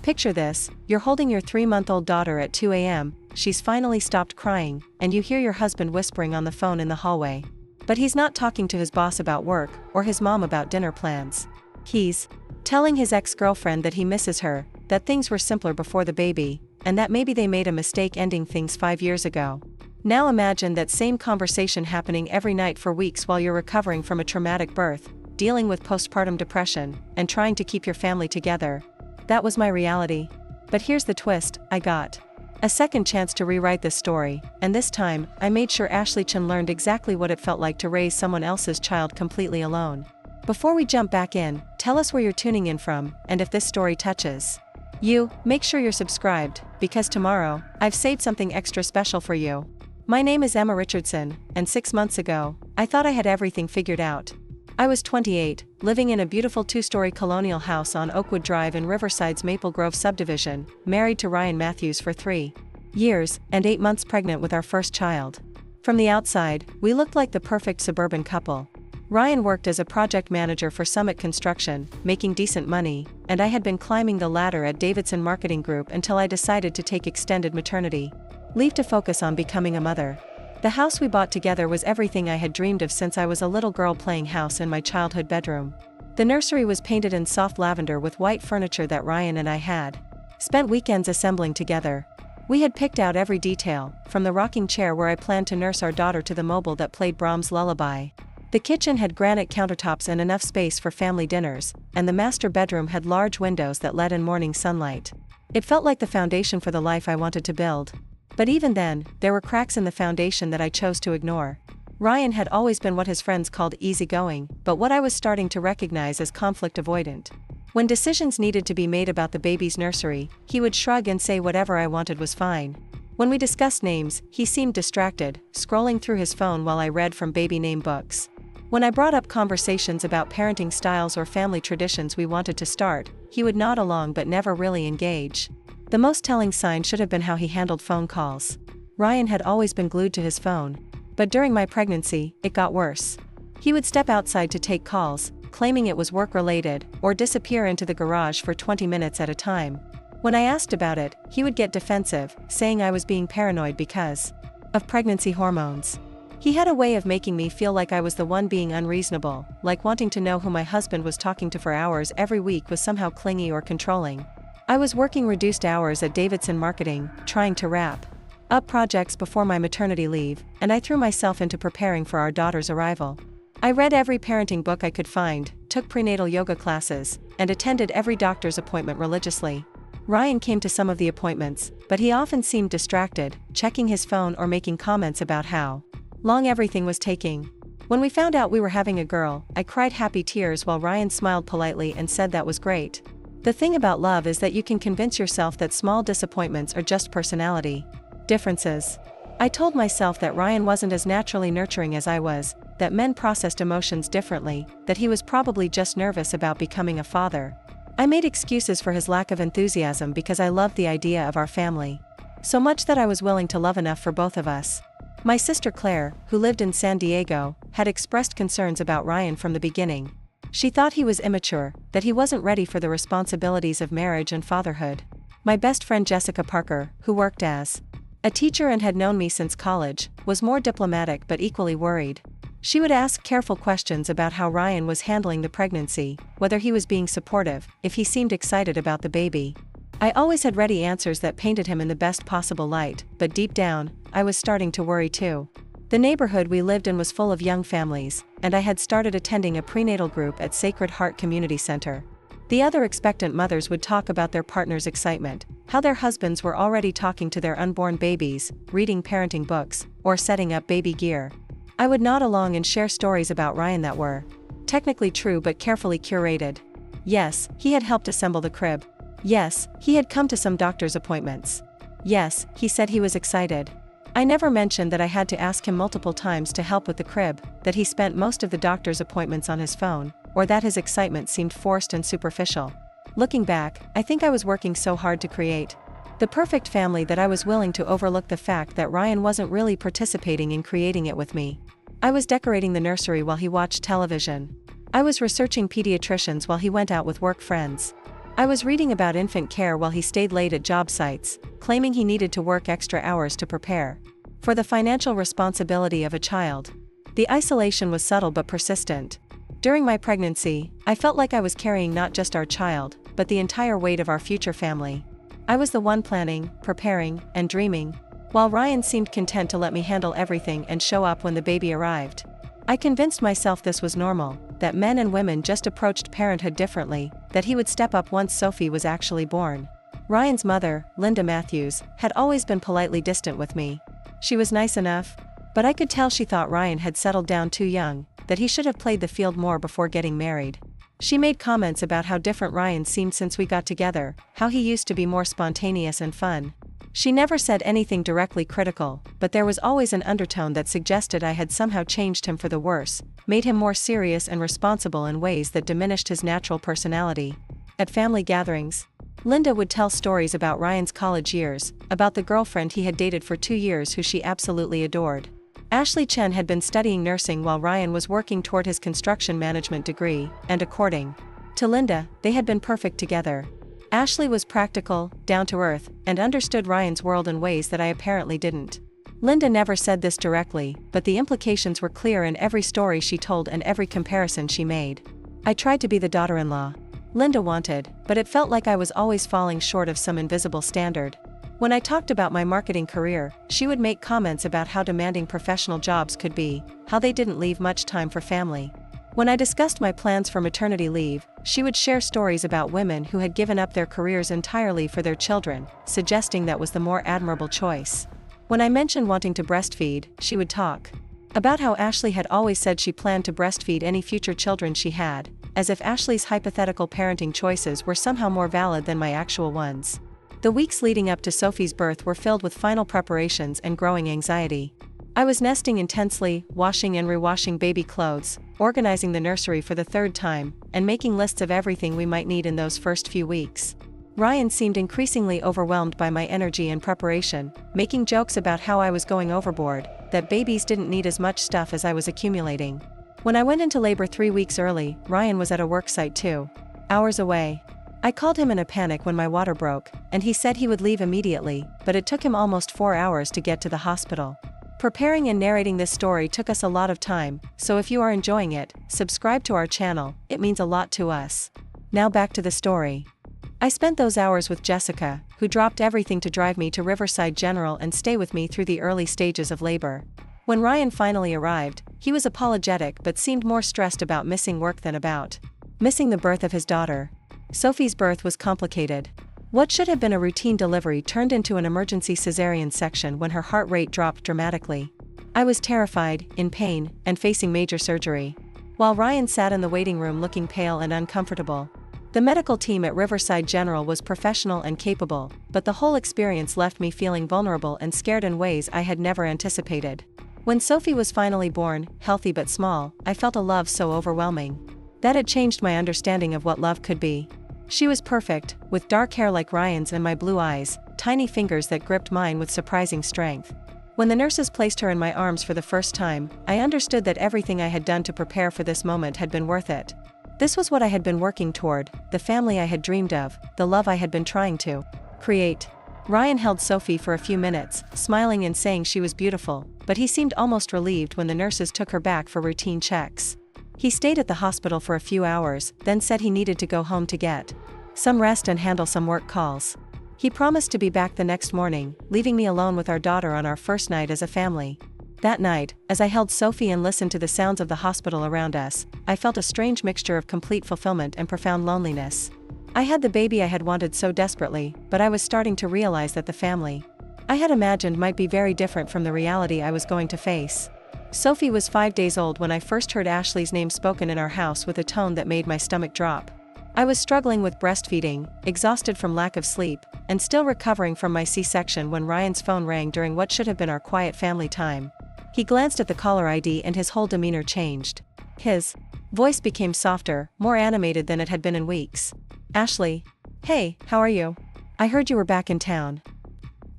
Picture this, you're holding your 3-month-old daughter at 2 a.m., she's finally stopped crying, and you hear your husband whispering on the phone in the hallway. But he's not talking to his boss about work, or his mom about dinner plans. He's telling his ex-girlfriend that he misses her, that things were simpler before the baby, and that maybe they made a mistake ending things 5 years ago. Now imagine that same conversation happening every night for weeks while you're recovering from a traumatic birth, dealing with postpartum depression, and trying to keep your family together. That was my reality. But here's the twist, I got a second chance to rewrite this story, and this time, I made sure Ashley Chen learned exactly what it felt like to raise someone else's child completely alone. Before we jump back in, tell us where you're tuning in from, and if this story touches you, make sure you're subscribed, because tomorrow, I've saved something extra special for you. My name is Emma Richardson, and 6 months ago, I thought I had everything figured out. I was 28, living in a beautiful 2-story colonial house on Oakwood Drive in Riverside's Maple Grove subdivision, married to Ryan Matthews for 3 years, and 8 months pregnant with our first child. From the outside, we looked like the perfect suburban couple. Ryan worked as a project manager for Summit Construction, making decent money, and I had been climbing the ladder at Davidson Marketing Group until I decided to take extended maternity leave to focus on becoming a mother. The house we bought together was everything I had dreamed of since I was a little girl playing house in my childhood bedroom. The nursery was painted in soft lavender with white furniture that Ryan and I had spent weekends assembling together. We had picked out every detail, from the rocking chair where I planned to nurse our daughter to the mobile that played Brahms' lullaby. The kitchen had granite countertops and enough space for family dinners, and the master bedroom had large windows that let in morning sunlight. It felt like the foundation for the life I wanted to build. But even then, there were cracks in the foundation that I chose to ignore. Ryan had always been what his friends called easygoing, but what I was starting to recognize as conflict avoidant. When decisions needed to be made about the baby's nursery, he would shrug and say whatever I wanted was fine. When we discussed names, he seemed distracted, scrolling through his phone while I read from baby name books. When I brought up conversations about parenting styles or family traditions we wanted to start, he would nod along but never really engage. The most telling sign should have been how he handled phone calls. Ryan had always been glued to his phone. But during my pregnancy, it got worse. He would step outside to take calls, claiming it was work-related, or disappear into the garage for 20 minutes at a time. When I asked about it, he would get defensive, saying I was being paranoid because of pregnancy hormones. He had a way of making me feel like I was the one being unreasonable, like wanting to know who my husband was talking to for hours every week was somehow clingy or controlling. I was working reduced hours at Davidson Marketing, trying to wrap up projects before my maternity leave, and I threw myself into preparing for our daughter's arrival. I read every parenting book I could find, took prenatal yoga classes, and attended every doctor's appointment religiously. Ryan came to some of the appointments, but he often seemed distracted, checking his phone or making comments about how long everything was taking. When we found out we were having a girl, I cried happy tears while Ryan smiled politely and said that was great. The thing about love is that you can convince yourself that small disappointments are just personality differences. I told myself that Ryan wasn't as naturally nurturing as I was, that men processed emotions differently, that he was probably just nervous about becoming a father. I made excuses for his lack of enthusiasm because I loved the idea of our family. So much that I was willing to love enough for both of us. My sister Claire, who lived in San Diego, had expressed concerns about Ryan from the beginning. She thought he was immature, that he wasn't ready for the responsibilities of marriage and fatherhood. My best friend Jessica Parker, who worked as a teacher and had known me since college, was more diplomatic but equally worried. She would ask careful questions about how Ryan was handling the pregnancy, whether he was being supportive, if he seemed excited about the baby. I always had ready answers that painted him in the best possible light, but deep down, I was starting to worry too. The neighborhood we lived in was full of young families, and I had started attending a prenatal group at Sacred Heart Community Center. The other expectant mothers would talk about their partner's excitement, how their husbands were already talking to their unborn babies, reading parenting books, or setting up baby gear. I would nod along and share stories about Ryan that were technically true but carefully curated. Yes, he had helped assemble the crib. Yes, he had come to some doctor's appointments. Yes, he said he was excited. I never mentioned that I had to ask him multiple times to help with the crib, that he spent most of the doctor's appointments on his phone, or that his excitement seemed forced and superficial. Looking back, I think I was working so hard to create the perfect family that I was willing to overlook the fact that Ryan wasn't really participating in creating it with me. I was decorating the nursery while he watched television. I was researching pediatricians while he went out with work friends. I was reading about infant care while he stayed late at job sites, claiming he needed to work extra hours to prepare for the financial responsibility of a child. The isolation was subtle but persistent. During my pregnancy, I felt like I was carrying not just our child, but the entire weight of our future family. I was the one planning, preparing, and dreaming, while Ryan seemed content to let me handle everything and show up when the baby arrived. I convinced myself this was normal, that men and women just approached parenthood differently, that he would step up once Sophie was actually born. Ryan's mother, Linda Matthews, had always been politely distant with me. She was nice enough, but I could tell she thought Ryan had settled down too young, that he should have played the field more before getting married. She made comments about how different Ryan seemed since we got together, how he used to be more spontaneous and fun. She never said anything directly critical, but there was always an undertone that suggested I had somehow changed him for the worse, made him more serious and responsible in ways that diminished his natural personality. At family gatherings, Linda would tell stories about Ryan's college years, about the girlfriend he had dated for 2 years who she absolutely adored. Ashley Chen had been studying nursing while Ryan was working toward his construction management degree, and according to Linda, they had been perfect together. Ashley was practical, down-to-earth, and understood Ryan's world in ways that I apparently didn't. Linda never said this directly, but the implications were clear in every story she told and every comparison she made. I tried to be the daughter-in-law Linda wanted, but it felt like I was always falling short of some invisible standard. When I talked about my marketing career, she would make comments about how demanding professional jobs could be, how they didn't leave much time for family. When I discussed my plans for maternity leave, she would share stories about women who had given up their careers entirely for their children, suggesting that was the more admirable choice. When I mentioned wanting to breastfeed, she would talk about how Ashley had always said she planned to breastfeed any future children she had, as if Ashley's hypothetical parenting choices were somehow more valid than my actual ones. The weeks leading up to Sophie's birth were filled with final preparations and growing anxiety. I was nesting intensely, washing and rewashing baby clothes, organizing the nursery for the 3rd time, and making lists of everything we might need in those first few weeks. Ryan seemed increasingly overwhelmed by my energy and preparation, making jokes about how I was going overboard, that babies didn't need as much stuff as I was accumulating. When I went into labor 3 weeks early, Ryan was at a work site 2 hours away. I called him in a panic when my water broke, and he said he would leave immediately, but it took him almost 4 hours to get to the hospital. Preparing and narrating this story took us a lot of time, so if you are enjoying it, subscribe to our channel, it means a lot to us. Now back to the story. I spent those hours with Jessica, who dropped everything to drive me to Riverside General and stay with me through the early stages of labor. When Ryan finally arrived, he was apologetic but seemed more stressed about missing work than about missing the birth of his daughter. Sophie's birth was complicated. What should have been a routine delivery turned into an emergency cesarean section when her heart rate dropped dramatically. I was terrified, in pain, and facing major surgery. While Ryan sat in the waiting room looking pale and uncomfortable. The medical team at Riverside General was professional and capable, but the whole experience left me feeling vulnerable and scared in ways I had never anticipated. When Sophie was finally born, healthy but small, I felt a love so overwhelming that it changed my understanding of what love could be. She was perfect, with dark hair like Ryan's and my blue eyes, tiny fingers that gripped mine with surprising strength. When the nurses placed her in my arms for the first time, I understood that everything I had done to prepare for this moment had been worth it. This was what I had been working toward, the family I had dreamed of, the love I had been trying to create. Ryan held Sophie for a few minutes, smiling and saying she was beautiful, but he seemed almost relieved when the nurses took her back for routine checks. He stayed at the hospital for a few hours, then said he needed to go home to get some rest and handle some work calls. He promised to be back the next morning, leaving me alone with our daughter on our first night as a family. That night, as I held Sophie and listened to the sounds of the hospital around us, I felt a strange mixture of complete fulfillment and profound loneliness. I had the baby I had wanted so desperately, but I was starting to realize that the family I had imagined might be very different from the reality I was going to face. Sophie was 5 days old when I first heard Ashley's name spoken in our house with a tone that made my stomach drop. I was struggling with breastfeeding, exhausted from lack of sleep, and still recovering from my C-section when Ryan's phone rang during what should have been our quiet family time. He glanced at the caller ID and his whole demeanor changed. His voice became softer, more animated than it had been in weeks. "Ashley. Hey, how are you? I heard you were back in town."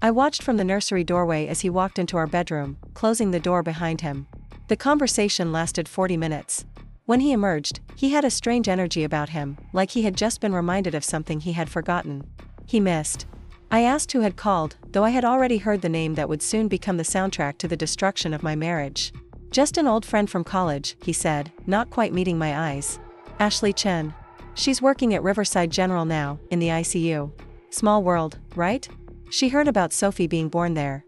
I watched from the nursery doorway as he walked into our bedroom, closing the door behind him. The conversation lasted 40 minutes. When he emerged, he had a strange energy about him, like he had just been reminded of something he had forgotten. He missed. I asked who had called, though I had already heard the name that would soon become the soundtrack to the destruction of my marriage. "Just an old friend from college," he said, not quite meeting my eyes. "Ashley Chen. She's working at Riverside General now, in the ICU. Small world, right?" She heard about Sophie being born there.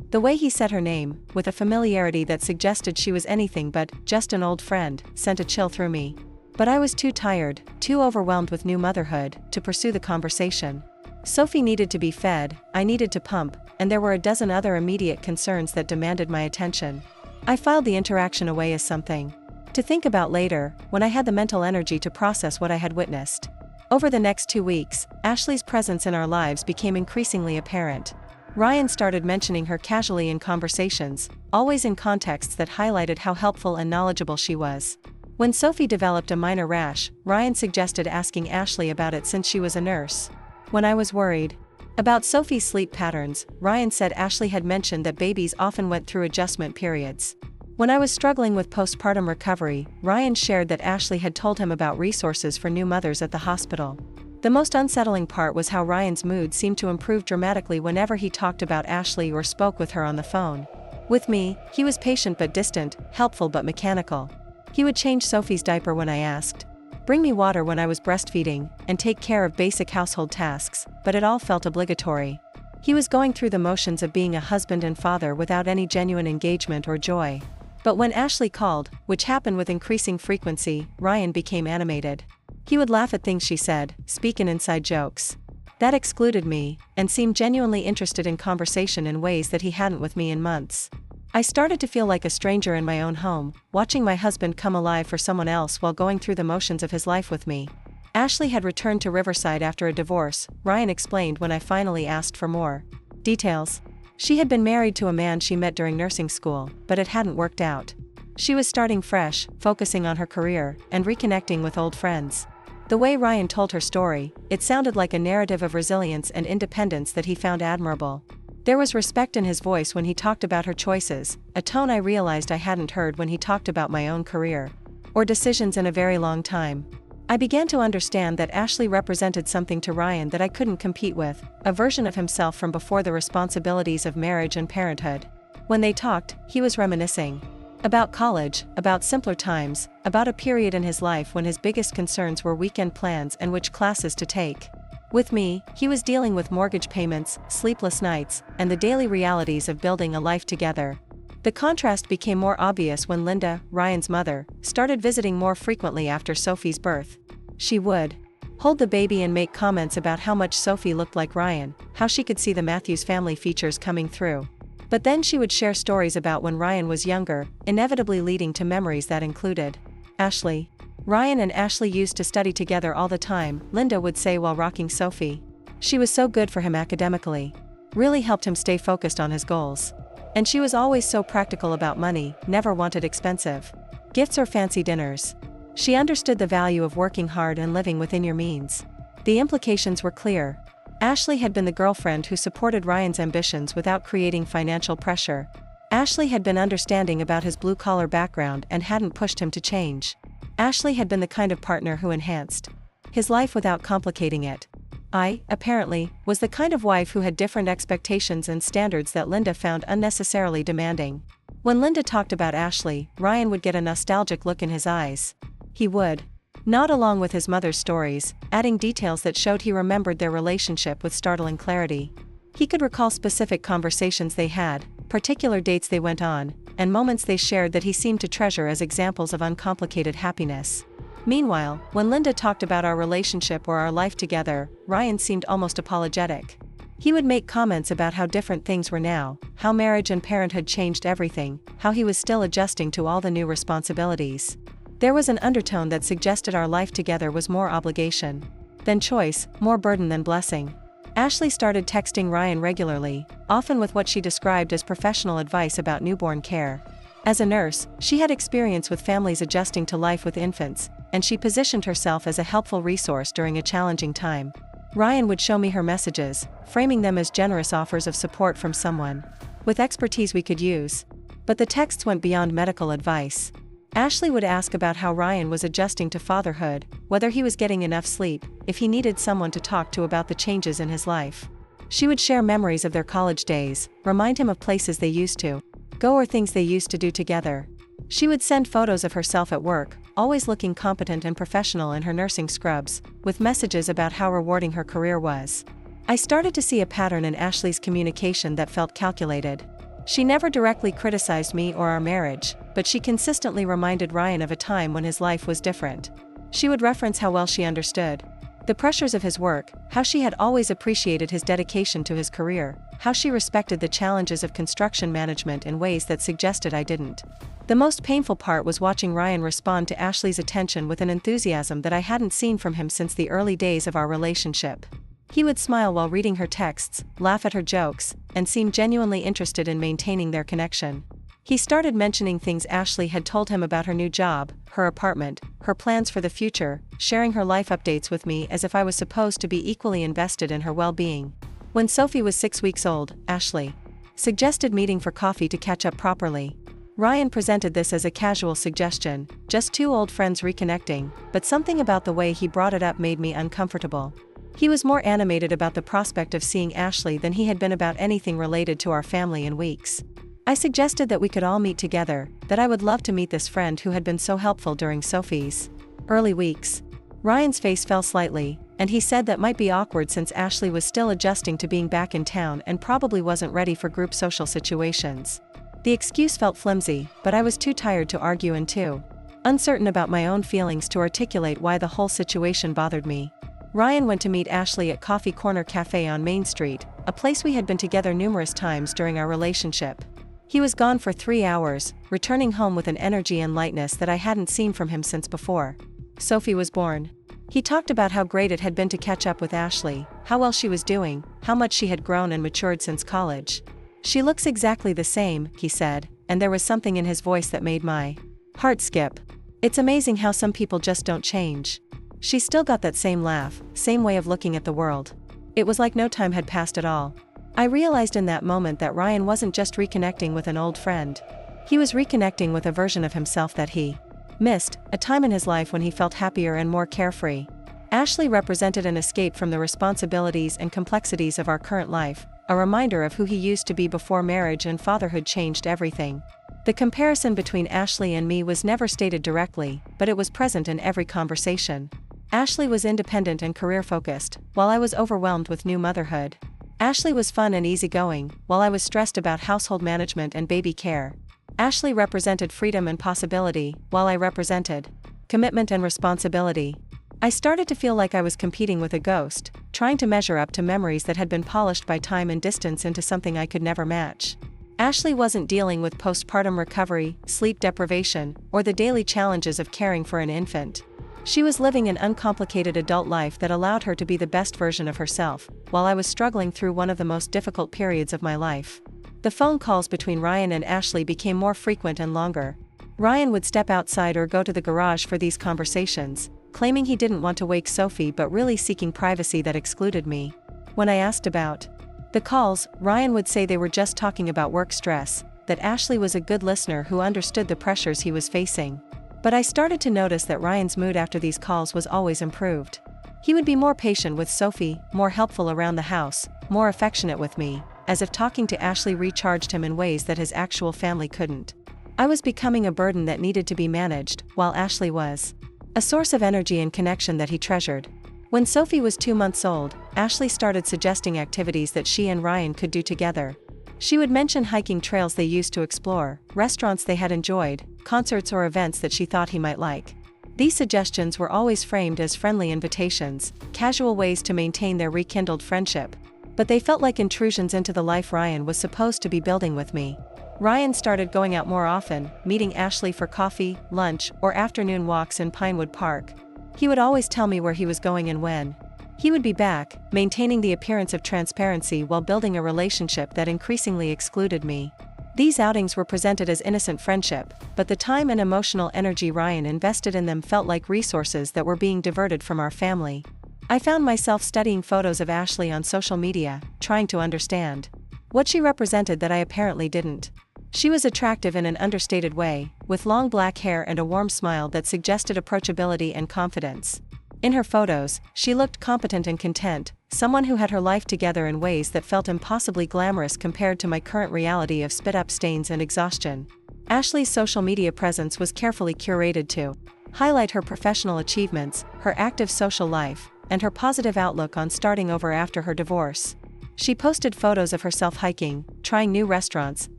The way he said her name, with a familiarity that suggested she was anything but just an old friend, sent a chill through me. But I was too tired, too overwhelmed with new motherhood, to pursue the conversation. Sophie needed to be fed, I needed to pump, and there were a dozen other immediate concerns that demanded my attention. I filed the interaction away as something to think about later, when I had the mental energy to process what I had witnessed. Over the next 2 weeks, Ashley's presence in our lives became increasingly apparent. Ryan started mentioning her casually in conversations, always in contexts that highlighted how helpful and knowledgeable she was. When Sophie developed a minor rash, Ryan suggested asking Ashley about it since she was a nurse. When I was worried about Sophie's sleep patterns, Ryan said Ashley had mentioned that babies often went through adjustment periods. When I was struggling with postpartum recovery, Ryan shared that Ashley had told him about resources for new mothers at the hospital. The most unsettling part was how Ryan's mood seemed to improve dramatically whenever he talked about Ashley or spoke with her on the phone. With me, he was patient but distant, helpful but mechanical. He would change Sophie's diaper when I asked, bring me water when I was breastfeeding, and take care of basic household tasks, but it all felt obligatory. He was going through the motions of being a husband and father without any genuine engagement or joy. But when Ashley called, which happened with increasing frequency, Ryan became animated. He would laugh at things she said, speak in inside jokes that excluded me, and seemed genuinely interested in conversation in ways that he hadn't with me in months. I started to feel like a stranger in my own home, watching my husband come alive for someone else while going through the motions of his life with me. Ashley had returned to Riverside after a divorce, Ryan explained when I finally asked for more details. She had been married to a man she met during nursing school, but it hadn't worked out. She was starting fresh, focusing on her career, and reconnecting with old friends. The way Ryan told her story, it sounded like a narrative of resilience and independence that he found admirable. There was respect in his voice when he talked about her choices, a tone I realized I hadn't heard when he talked about my own career or decisions in a very long time. I began to understand that Ashley represented something to Ryan that I couldn't compete with, a version of himself from before the responsibilities of marriage and parenthood. When they talked, he was reminiscing about college, about simpler times, about a period in his life when his biggest concerns were weekend plans and which classes to take. With me, he was dealing with mortgage payments, sleepless nights, and the daily realities of building a life together. The contrast became more obvious when Linda, Ryan's mother, started visiting more frequently after Sophie's birth. She would hold the baby and make comments about how much Sophie looked like Ryan, how she could see the Matthews family features coming through. But then she would share stories about when Ryan was younger, inevitably leading to memories that included Ashley. Ryan and Ashley used to study together all the time, Linda would say while rocking Sophie. She was so good for him academically. Really helped him stay focused on his goals. And she was always so practical about money, never wanted expensive gifts or fancy dinners. She understood the value of working hard and living within your means. The implications were clear. Ashley had been the girlfriend who supported Ryan's ambitions without creating financial pressure. Ashley had been understanding about his blue-collar background and hadn't pushed him to change. Ashley had been the kind of partner who enhanced his life without complicating it. I, apparently, was the kind of wife who had different expectations and standards that Linda found unnecessarily demanding. When Linda talked about Ashley, Ryan would get a nostalgic look in his eyes. He would nod along with his mother's stories, adding details that showed he remembered their relationship with startling clarity. He could recall specific conversations they had, particular dates they went on, and moments they shared that he seemed to treasure as examples of uncomplicated happiness. Meanwhile, when Linda talked about our relationship or our life together, Ryan seemed almost apologetic. He would make comments about how different things were now, how marriage and parenthood changed everything, how he was still adjusting to all the new responsibilities. There was an undertone that suggested our life together was more obligation than choice, more burden than blessing. Ashley started texting Ryan regularly, often with what she described as professional advice about newborn care. As a nurse, she had experience with families adjusting to life with infants, and she positioned herself as a helpful resource during a challenging time. Ryan would show me her messages, framing them as generous offers of support from someone with expertise we could use. But the texts went beyond medical advice. Ashley would ask about how Ryan was adjusting to fatherhood, whether he was getting enough sleep, if he needed someone to talk to about the changes in his life. She would share memories of their college days, remind him of places they used to go or things they used to do together. She would send photos of herself at work, always looking competent and professional in her nursing scrubs, with messages about how rewarding her career was. I started to see a pattern in Ashley's communication that felt calculated. She never directly criticized me or our marriage, but she consistently reminded Ryan of a time when his life was different. She would reference how well she understood the pressures of his work, how she had always appreciated his dedication to his career, how she respected the challenges of construction management in ways that suggested I didn't. The most painful part was watching Ryan respond to Ashley's attention with an enthusiasm that I hadn't seen from him since the early days of our relationship. He would smile while reading her texts, laugh at her jokes, and seem genuinely interested in maintaining their connection. He started mentioning things Ashley had told him about her new job, her apartment, her plans for the future, sharing her life updates with me as if I was supposed to be equally invested in her well-being. When Sophie was 6 weeks old, Ashley suggested meeting for coffee to catch up properly. Ryan presented this as a casual suggestion, just two old friends reconnecting, but something about the way he brought it up made me uncomfortable. He was more animated about the prospect of seeing Ashley than he had been about anything related to our family in weeks. I suggested that we could all meet together, that I would love to meet this friend who had been so helpful during Sophie's early weeks. Ryan's face fell slightly, and he said that might be awkward since Ashley was still adjusting to being back in town and probably wasn't ready for group social situations. The excuse felt flimsy, but I was too tired to argue and too uncertain about my own feelings to articulate why the whole situation bothered me. Ryan went to meet Ashley at Coffee Corner Cafe on Main Street, a place we had been together numerous times during our relationship. He was gone for 3 hours, returning home with an energy and lightness that I hadn't seen from him since before Sophie was born. He talked about how great it had been to catch up with Ashley, how well she was doing, how much she had grown and matured since college. "She looks exactly the same," he said, and there was something in his voice that made my heart skip. "It's amazing how some people just don't change. She's still got that same laugh, same way of looking at the world." It was like no time had passed at all. I realized in that moment that Ryan wasn't just reconnecting with an old friend. He was reconnecting with a version of himself that he missed, a time in his life when he felt happier and more carefree. Ashley represented an escape from the responsibilities and complexities of our current life, a reminder of who he used to be before marriage and fatherhood changed everything. The comparison between Ashley and me was never stated directly, but it was present in every conversation. Ashley was independent and career-focused, while I was overwhelmed with new motherhood. Ashley was fun and easygoing, while I was stressed about household management and baby care. Ashley represented freedom and possibility, while I represented commitment and responsibility. I started to feel like I was competing with a ghost, trying to measure up to memories that had been polished by time and distance into something I could never match. Ashley wasn't dealing with postpartum recovery, sleep deprivation, or the daily challenges of caring for an infant. She was living an uncomplicated adult life that allowed her to be the best version of herself, while I was struggling through one of the most difficult periods of my life. The phone calls between Ryan and Ashley became more frequent and longer. Ryan would step outside or go to the garage for these conversations, claiming he didn't want to wake Sophie but really seeking privacy that excluded me. When I asked about the calls, Ryan would say they were just talking about work stress, that Ashley was a good listener who understood the pressures he was facing. But I started to notice that Ryan's mood after these calls was always improved. He would be more patient with Sophie, more helpful around the house, more affectionate with me, as if talking to Ashley recharged him in ways that his actual family couldn't. I was becoming a burden that needed to be managed, while Ashley was a source of energy and connection that he treasured. When Sophie was 2 months old, Ashley started suggesting activities that she and Ryan could do together. She would mention hiking trails they used to explore, restaurants they had enjoyed, concerts or events that she thought he might like. These suggestions were always framed as friendly invitations, casual ways to maintain their rekindled friendship. But they felt like intrusions into the life Ryan was supposed to be building with me. Ryan started going out more often, meeting Ashley for coffee, lunch, or afternoon walks in Pinewood Park. He would always tell me where he was going and when he would be back, maintaining the appearance of transparency while building a relationship that increasingly excluded me. These outings were presented as innocent friendship, but the time and emotional energy Ryan invested in them felt like resources that were being diverted from our family. I found myself studying photos of Ashley on social media, trying to understand what she represented that I apparently didn't. She was attractive in an understated way, with long black hair and a warm smile that suggested approachability and confidence. In her photos, she looked competent and content, someone who had her life together in ways that felt impossibly glamorous compared to my current reality of spit-up stains and exhaustion. Ashley's social media presence was carefully curated to highlight her professional achievements, her active social life, and her positive outlook on starting over after her divorce. She posted photos of herself hiking, trying new restaurants,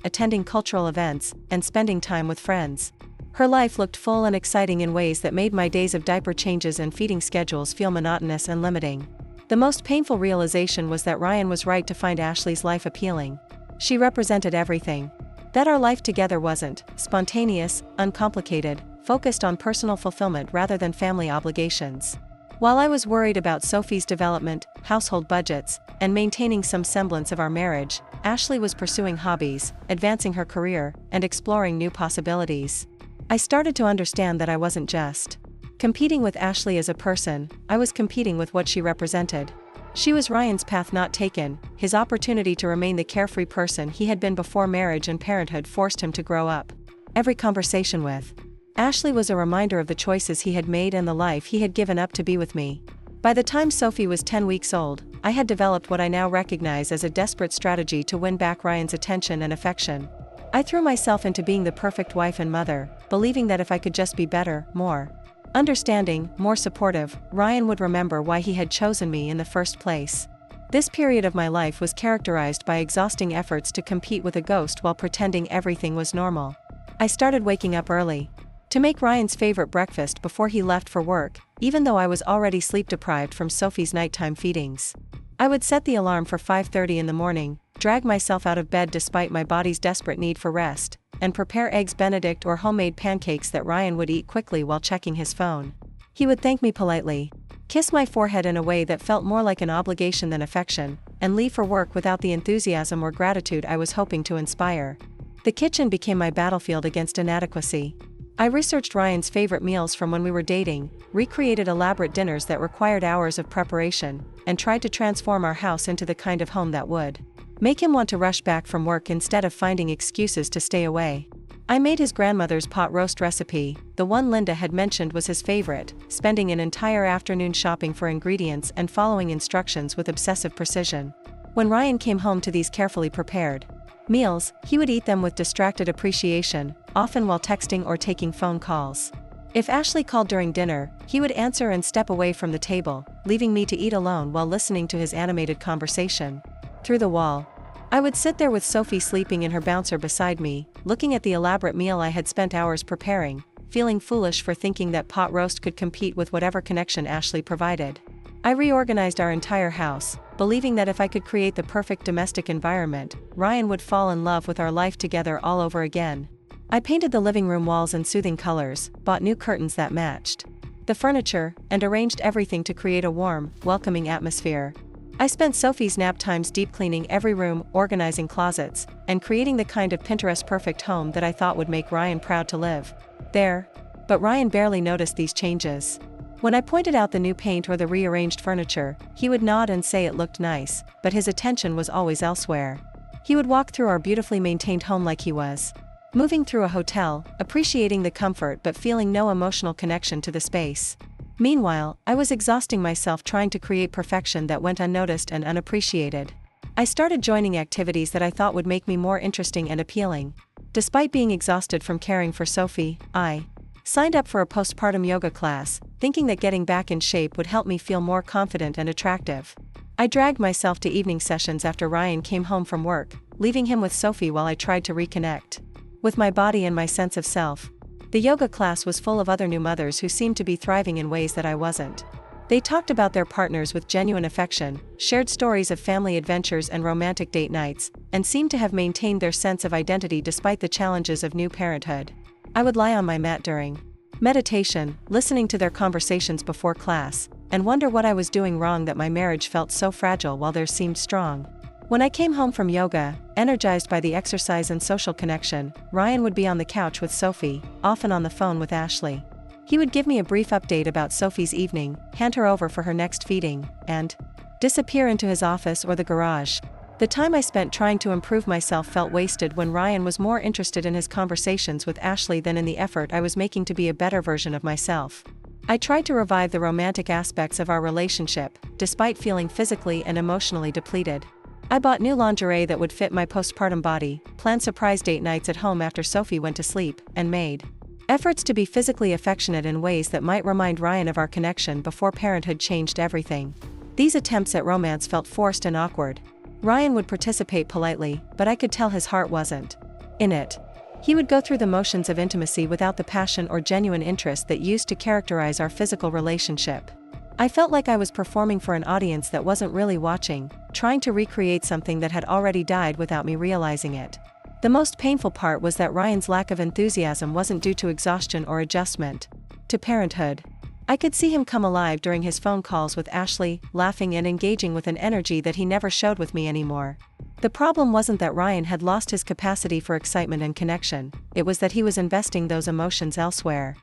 attending cultural events, and spending time with friends. Her life looked full and exciting in ways that made my days of diaper changes and feeding schedules feel monotonous and limiting. The most painful realization was that Ryan was right to find Ashley's life appealing. She represented everything that our life together wasn't: spontaneous, uncomplicated, focused on personal fulfillment rather than family obligations. While I was worried about Sophie's development, household budgets, and maintaining some semblance of our marriage, Ashley was pursuing hobbies, advancing her career, and exploring new possibilities. I started to understand that I wasn't just competing with Ashley as a person, I was competing with what she represented. She was Ryan's path not taken, his opportunity to remain the carefree person he had been before marriage and parenthood forced him to grow up. Every conversation with Ashley was a reminder of the choices he had made and the life he had given up to be with me. By the time Sophie was 10 weeks old, I had developed what I now recognize as a desperate strategy to win back Ryan's attention and affection. I threw myself into being the perfect wife and mother, believing that if I could just be better, more understanding, more supportive, Ryan would remember why he had chosen me in the first place. This period of my life was characterized by exhausting efforts to compete with a ghost while pretending everything was normal. I started waking up early to make Ryan's favorite breakfast before he left for work, even though I was already sleep-deprived from Sophie's nighttime feedings. I would set the alarm for 5:30 in the morning, drag myself out of bed despite my body's desperate need for rest, and prepare eggs Benedict or homemade pancakes that Ryan would eat quickly while checking his phone. He would thank me politely, kiss my forehead in a way that felt more like an obligation than affection, and leave for work without the enthusiasm or gratitude I was hoping to inspire. The kitchen became my battlefield against inadequacy. I researched Ryan's favorite meals from when we were dating, recreated elaborate dinners that required hours of preparation, and tried to transform our house into the kind of home that would make him want to rush back from work instead of finding excuses to stay away. I made his grandmother's pot roast recipe, the one Linda had mentioned was his favorite, spending an entire afternoon shopping for ingredients and following instructions with obsessive precision. When Ryan came home to these carefully prepared meals, he would eat them with distracted appreciation, often while texting or taking phone calls. If Ashley called during dinner, he would answer and step away from the table, leaving me to eat alone while listening to his animated conversation. Through the wall, I would sit there with Sophie sleeping in her bouncer beside me, looking at the elaborate meal I had spent hours preparing, feeling foolish for thinking that pot roast could compete with whatever connection Ashley provided. I reorganized our entire house, believing that if I could create the perfect domestic environment, Ryan would fall in love with our life together all over again. I painted the living room walls in soothing colors, bought new curtains that matched the furniture, and arranged everything to create a warm, welcoming atmosphere. I spent Sophie's nap times deep cleaning every room, organizing closets, and creating the kind of Pinterest-perfect home that I thought would make Ryan proud to live there. But Ryan barely noticed these changes. When I pointed out the new paint or the rearranged furniture, he would nod and say it looked nice, but his attention was always elsewhere. He would walk through our beautifully maintained home like he was moving through a hotel, appreciating the comfort but feeling no emotional connection to the space. Meanwhile, I was exhausting myself trying to create perfection that went unnoticed and unappreciated. I started joining activities that I thought would make me more interesting and appealing. Despite being exhausted from caring for Sophie, I signed up for a postpartum yoga class, thinking that getting back in shape would help me feel more confident and attractive. I dragged myself to evening sessions after Ryan came home from work, leaving him with Sophie while I tried to reconnect with my body and my sense of self. The yoga class was full of other new mothers who seemed to be thriving in ways that I wasn't. They talked about their partners with genuine affection, shared stories of family adventures and romantic date nights, and seemed to have maintained their sense of identity despite the challenges of new parenthood. I would lie on my mat during meditation, listening to their conversations before class, and wonder what I was doing wrong that my marriage felt so fragile while theirs seemed strong. When I came home from yoga, energized by the exercise and social connection, Ryan would be on the couch with Sophie, often on the phone with Ashley. He would give me a brief update about Sophie's evening, hand her over for her next feeding, and disappear into his office or the garage. The time I spent trying to improve myself felt wasted when Ryan was more interested in his conversations with Ashley than in the effort I was making to be a better version of myself. I tried to revive the romantic aspects of our relationship, despite feeling physically and emotionally depleted. I bought new lingerie that would fit my postpartum body, planned surprise date nights at home after Sophie went to sleep, and made efforts to be physically affectionate in ways that might remind Ryan of our connection before parenthood changed everything. These attempts at romance felt forced and awkward. Ryan would participate politely, but I could tell his heart wasn't in it. He would go through the motions of intimacy without the passion or genuine interest that used to characterize our physical relationship. I felt like I was performing for an audience that wasn't really watching, trying to recreate something that had already died without me realizing it. The most painful part was that Ryan's lack of enthusiasm wasn't due to exhaustion or adjustment to parenthood. I could see him come alive during his phone calls with Ashley, laughing and engaging with an energy that he never showed with me anymore. The problem wasn't that Ryan had lost his capacity for excitement and connection, it was that he was investing those emotions elsewhere.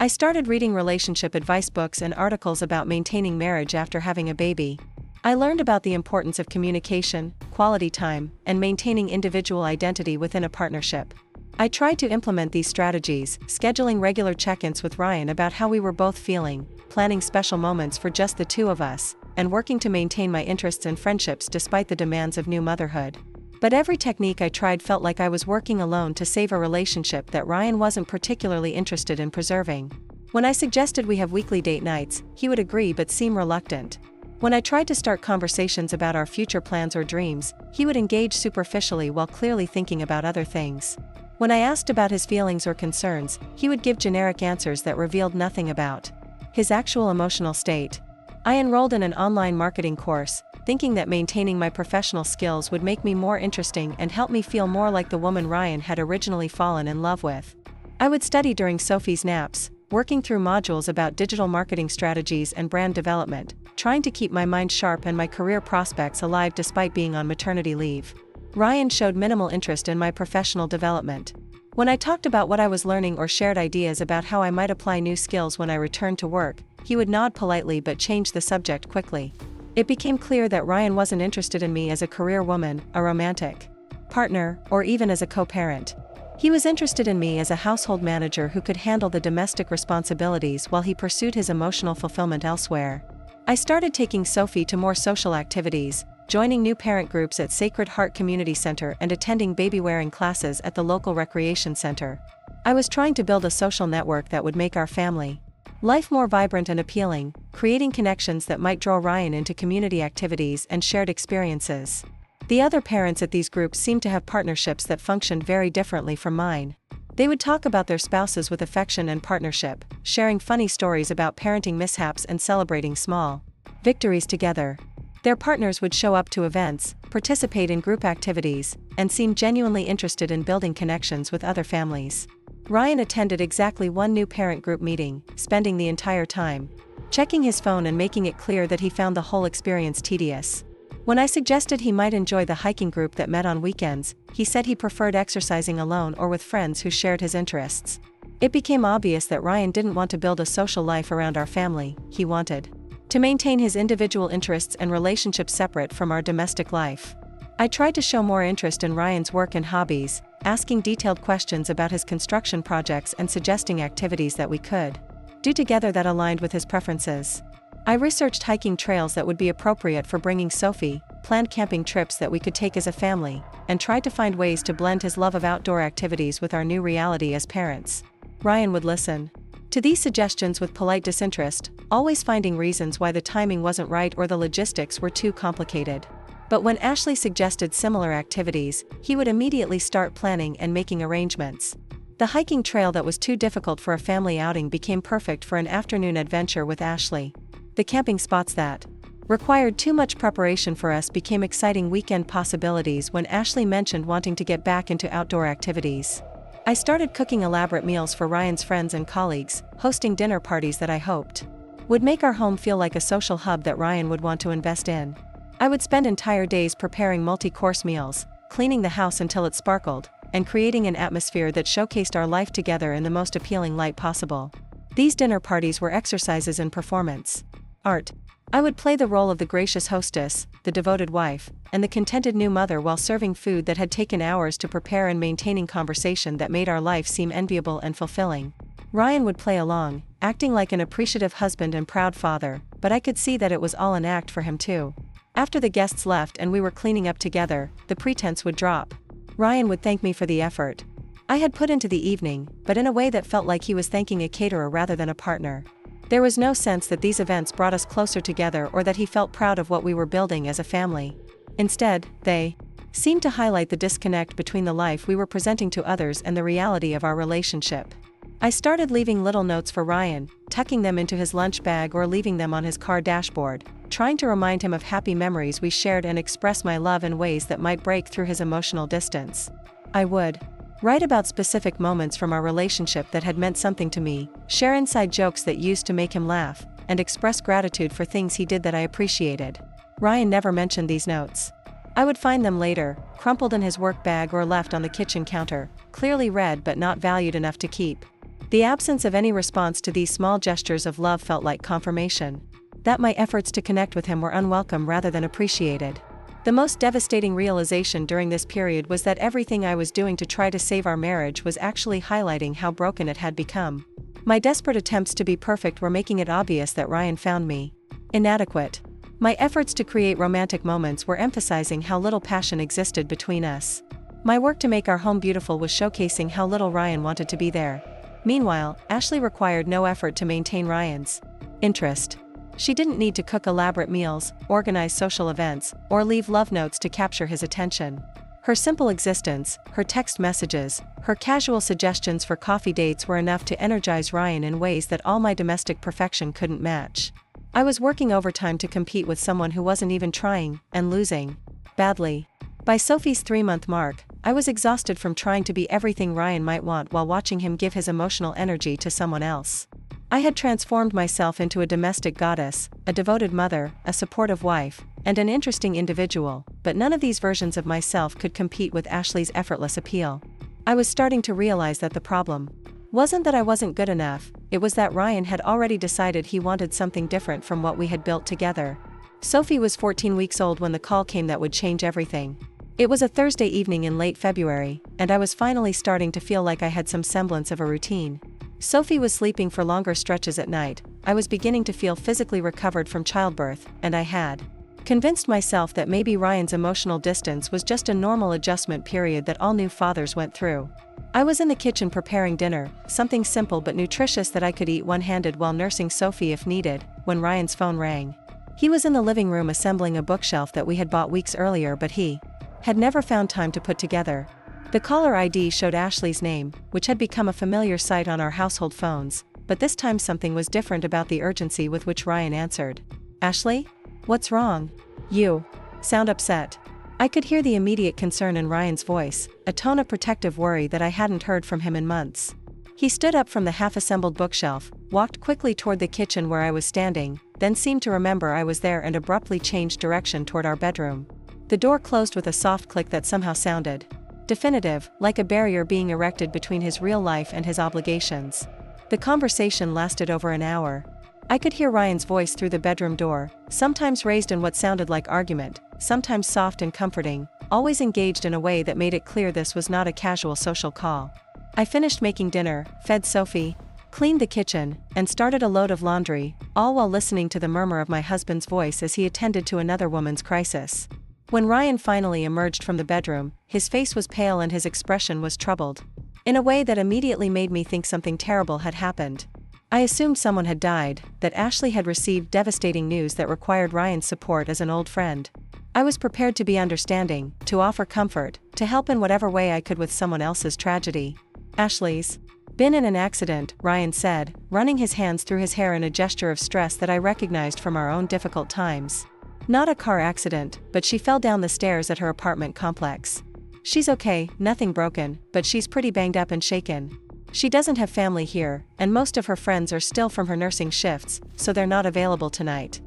I started reading relationship advice books and articles about maintaining marriage after having a baby. I learned about the importance of communication, quality time, and maintaining individual identity within a partnership. I tried to implement these strategies, scheduling regular check-ins with Ryan about how we were both feeling, planning special moments for just the two of us, and working to maintain my interests and friendships despite the demands of new motherhood. But every technique I tried felt like I was working alone to save a relationship that Ryan wasn't particularly interested in preserving. When I suggested we have weekly date nights, he would agree but seem reluctant. When I tried to start conversations about our future plans or dreams, he would engage superficially while clearly thinking about other things. When I asked about his feelings or concerns, he would give generic answers that revealed nothing about his actual emotional state. I enrolled in an online marketing course, thinking that maintaining my professional skills would make me more interesting and help me feel more like the woman Ryan had originally fallen in love with. I would study during Sophie's naps, working through modules about digital marketing strategies and brand development, trying to keep my mind sharp and my career prospects alive despite being on maternity leave. Ryan showed minimal interest in my professional development. When I talked about what I was learning or shared ideas about how I might apply new skills when I returned to work, he would nod politely but change the subject quickly. It became clear that Ryan wasn't interested in me as a career woman, a romantic partner, or even as a co-parent. He was interested in me as a household manager who could handle the domestic responsibilities while he pursued his emotional fulfillment elsewhere. I started taking Sophie to more social activities, joining new parent groups at Sacred Heart Community Center and attending baby-wearing classes at the local recreation center. I was trying to build a social network that would make our family life more vibrant and appealing, creating connections that might draw Ryan into community activities and shared experiences. The other parents at these groups seemed to have partnerships that functioned very differently from mine. They would talk about their spouses with affection and partnership, sharing funny stories about parenting mishaps and celebrating small victories together. Their partners would show up to events, participate in group activities, and seem genuinely interested in building connections with other families. Ryan attended exactly one new parent group meeting, spending the entire time checking his phone and making it clear that he found the whole experience tedious. When I suggested he might enjoy the hiking group that met on weekends, he said he preferred exercising alone or with friends who shared his interests. It became obvious that Ryan didn't want to build a social life around our family, he wanted to maintain his individual interests and relationships separate from our domestic life. I tried to show more interest in Ryan's work and hobbies, asking detailed questions about his construction projects and suggesting activities that we could do together that aligned with his preferences. I researched hiking trails that would be appropriate for bringing Sophie, planned camping trips that we could take as a family, and tried to find ways to blend his love of outdoor activities with our new reality as parents. Ryan would listen to these suggestions with polite disinterest, always finding reasons why the timing wasn't right or the logistics were too complicated. But when Ashley suggested similar activities, he would immediately start planning and making arrangements. The hiking trail that was too difficult for a family outing became perfect for an afternoon adventure with Ashley. The camping spots that required too much preparation for us became exciting weekend possibilities when Ashley mentioned wanting to get back into outdoor activities. I started cooking elaborate meals for Ryan's friends and colleagues, hosting dinner parties that I hoped would make our home feel like a social hub that Ryan would want to invest in. I would spend entire days preparing multi-course meals, cleaning the house until it sparkled, and creating an atmosphere that showcased our life together in the most appealing light possible. These dinner parties were exercises in performance art. I would play the role of the gracious hostess, the devoted wife, and the contented new mother while serving food that had taken hours to prepare and maintaining conversation that made our life seem enviable and fulfilling. Ryan would play along, acting like an appreciative husband and proud father, but I could see that it was all an act for him too. After the guests left and we were cleaning up together, the pretense would drop. Ryan would thank me for the effort I had put into the evening, but in a way that felt like he was thanking a caterer rather than a partner. There was no sense that these events brought us closer together or that he felt proud of what we were building as a family. Instead, they seemed to highlight the disconnect between the life we were presenting to others and the reality of our relationship. I started leaving little notes for Ryan, tucking them into his lunch bag or leaving them on his car dashboard, trying to remind him of happy memories we shared and express my love in ways that might break through his emotional distance. I would write about specific moments from our relationship that had meant something to me, share inside jokes that used to make him laugh, and express gratitude for things he did that I appreciated. Ryan never mentioned these notes. I would find them later, crumpled in his work bag or left on the kitchen counter, clearly read but not valued enough to keep. The absence of any response to these small gestures of love felt like confirmation that my efforts to connect with him were unwelcome rather than appreciated. The most devastating realization during this period was that everything I was doing to try to save our marriage was actually highlighting how broken it had become. My desperate attempts to be perfect were making it obvious that Ryan found me inadequate. My efforts to create romantic moments were emphasizing how little passion existed between us. My work to make our home beautiful was showcasing how little Ryan wanted to be there. Meanwhile, Ashley required no effort to maintain Ryan's interest. She didn't need to cook elaborate meals, organize social events, or leave love notes to capture his attention. Her simple existence, her text messages, her casual suggestions for coffee dates were enough to energize Ryan in ways that all my domestic perfection couldn't match. I was working overtime to compete with someone who wasn't even trying, and losing badly. By Sophie's 3-month mark, I was exhausted from trying to be everything Ryan might want while watching him give his emotional energy to someone else. I had transformed myself into a domestic goddess, a devoted mother, a supportive wife, and an interesting individual, but none of these versions of myself could compete with Ashley's effortless appeal. I was starting to realize that the problem wasn't that I wasn't good enough, it was that Ryan had already decided he wanted something different from what we had built together. Sophie was 14 weeks old when the call came that would change everything. It was a Thursday evening in late February, and I was finally starting to feel like I had some semblance of a routine. Sophie was sleeping for longer stretches at night. I was beginning to feel physically recovered from childbirth, and I had convinced myself that maybe Ryan's emotional distance was just a normal adjustment period that all new fathers went through. I was in the kitchen preparing dinner, something simple but nutritious that I could eat one-handed while nursing Sophie if needed, when Ryan's phone rang. He was in the living room assembling a bookshelf that we had bought weeks earlier but he had never found time to put together. The caller ID showed Ashley's name, which had become a familiar sight on our household phones, but this time something was different about the urgency with which Ryan answered. "Ashley? What's wrong? You sound upset." I could hear the immediate concern in Ryan's voice, a tone of protective worry that I hadn't heard from him in months. He stood up from the half-assembled bookshelf, walked quickly toward the kitchen where I was standing, then seemed to remember I was there and abruptly changed direction toward our bedroom. The door closed with a soft click that somehow sounded definitive, like a barrier being erected between his real life and his obligations. The conversation lasted over an hour. I could hear Ryan's voice through the bedroom door, sometimes raised in what sounded like argument, sometimes soft and comforting, always engaged in a way that made it clear this was not a casual social call. I finished making dinner, fed Sophie, cleaned the kitchen, and started a load of laundry, all while listening to the murmur of my husband's voice as he attended to another woman's crisis. When Ryan finally emerged from the bedroom, his face was pale and his expression was troubled, in a way that immediately made me think something terrible had happened. I assumed someone had died, that Ashley had received devastating news that required Ryan's support as an old friend. I was prepared to be understanding, to offer comfort, to help in whatever way I could with someone else's tragedy. "Ashley's been in an accident," Ryan said, running his hands through his hair in a gesture of stress that I recognized from our own difficult times. "Not a car accident, but she fell down the stairs at her apartment complex. She's okay, nothing broken, but she's pretty banged up and shaken. She doesn't have family here, and most of her friends are still from her nursing shifts, so they're not available tonight."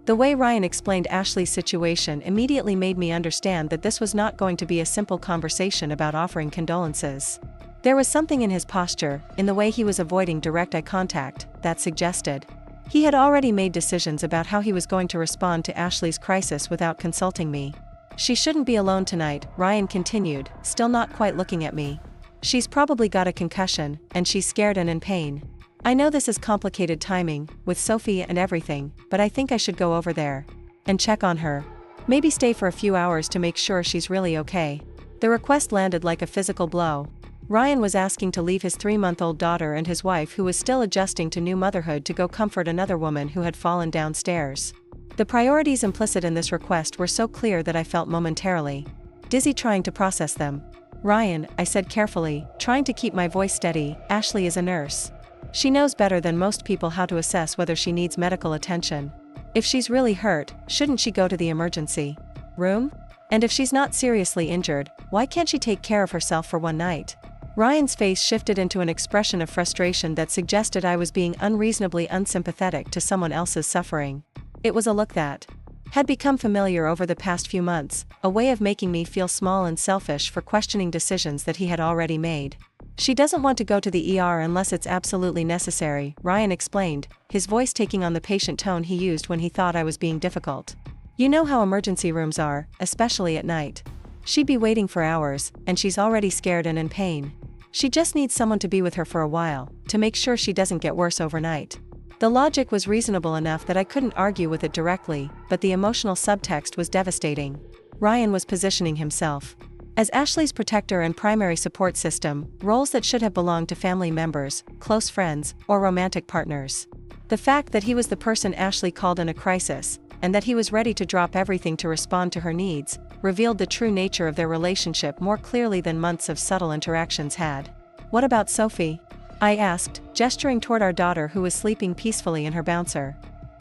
The way Ryan explained Ashley's situation immediately made me understand that this was not going to be a simple conversation about offering condolences. There was something in his posture, in the way he was avoiding direct eye contact, that suggested He had already made decisions about how he was going to respond to Ashley's crisis without consulting me. She shouldn't be alone tonight, Ryan continued, still not quite looking at me. She's probably got a concussion, and she's scared and in pain. I know this is complicated timing, with Sophie and everything, but I think I should go over there and check on her. Maybe stay for a few hours to make sure she's really okay. The request landed like a physical blow. Ryan was asking to leave his 3-month-old daughter and his wife, who was still adjusting to new motherhood, to go comfort another woman who had fallen downstairs. The priorities implicit in this request were so clear that I felt momentarily dizzy trying to process them. Ryan, I said carefully, trying to keep my voice steady, Ashley is a nurse. She knows better than most people how to assess whether she needs medical attention. If she's really hurt, shouldn't she go to the emergency room? And if she's not seriously injured, why can't she take care of herself for one night? Ryan's face shifted into an expression of frustration that suggested I was being unreasonably unsympathetic to someone else's suffering. It was a look that had become familiar over the past few months, a way of making me feel small and selfish for questioning decisions that he had already made. She doesn't want to go to the ER unless it's absolutely necessary, Ryan explained, his voice taking on the patient tone he used when he thought I was being difficult. You know how emergency rooms are, especially at night. She'd be waiting for hours, and she's already scared and in pain. She just needs someone to be with her for a while, to make sure she doesn't get worse overnight. The logic was reasonable enough that I couldn't argue with it directly, but the emotional subtext was devastating. Ryan was positioning himself as Ashley's protector and primary support system, roles that should have belonged to family members, close friends, or romantic partners. The fact that he was the person Ashley called in a crisis, and that he was ready to drop everything to respond to her needs, revealed the true nature of their relationship more clearly than months of subtle interactions had. What about Sophie? I asked, gesturing toward our daughter who was sleeping peacefully in her bouncer.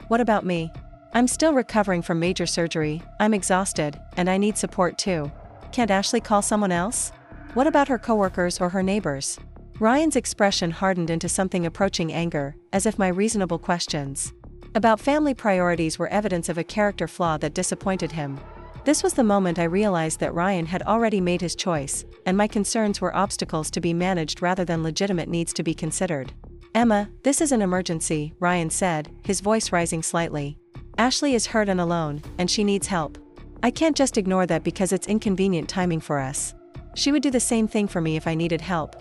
What about me? I'm still recovering from major surgery, I'm exhausted, and I need support too. Can't Ashley call someone else? What about her coworkers or her neighbors? Ryan's expression hardened into something approaching anger, as if my reasonable questions about family priorities were evidence of a character flaw that disappointed him. This was the moment I realized that Ryan had already made his choice, and my concerns were obstacles to be managed rather than legitimate needs to be considered. Emma, this is an emergency, Ryan said, his voice rising slightly. Ashley is hurt and alone, and she needs help. I can't just ignore that because it's inconvenient timing for us. She would do the same thing for me if I needed help.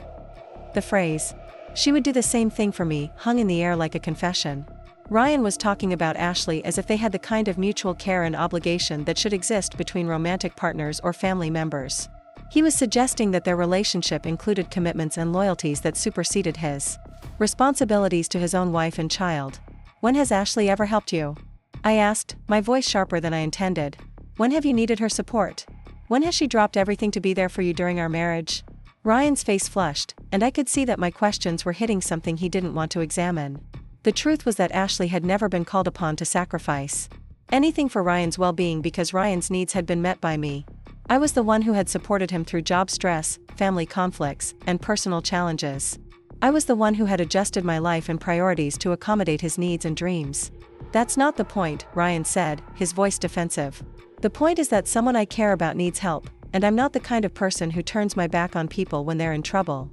The phrase, "she would do the same thing for me," hung in the air like a confession. Ryan was talking about Ashley as if they had the kind of mutual care and obligation that should exist between romantic partners or family members. He was suggesting that their relationship included commitments and loyalties that superseded his responsibilities to his own wife and child. When has Ashley ever helped you? I asked, my voice sharper than I intended. When have you needed her support? When has she dropped everything to be there for you during our marriage? Ryan's face flushed, and I could see that my questions were hitting something he didn't want to examine. The truth was that Ashley had never been called upon to sacrifice anything for Ryan's well-being because Ryan's needs had been met by me. I was the one who had supported him through job stress, family conflicts, and personal challenges. I was the one who had adjusted my life and priorities to accommodate his needs and dreams. That's not the point, Ryan said, his voice defensive. The point is that someone I care about needs help, and I'm not the kind of person who turns my back on people when they're in trouble.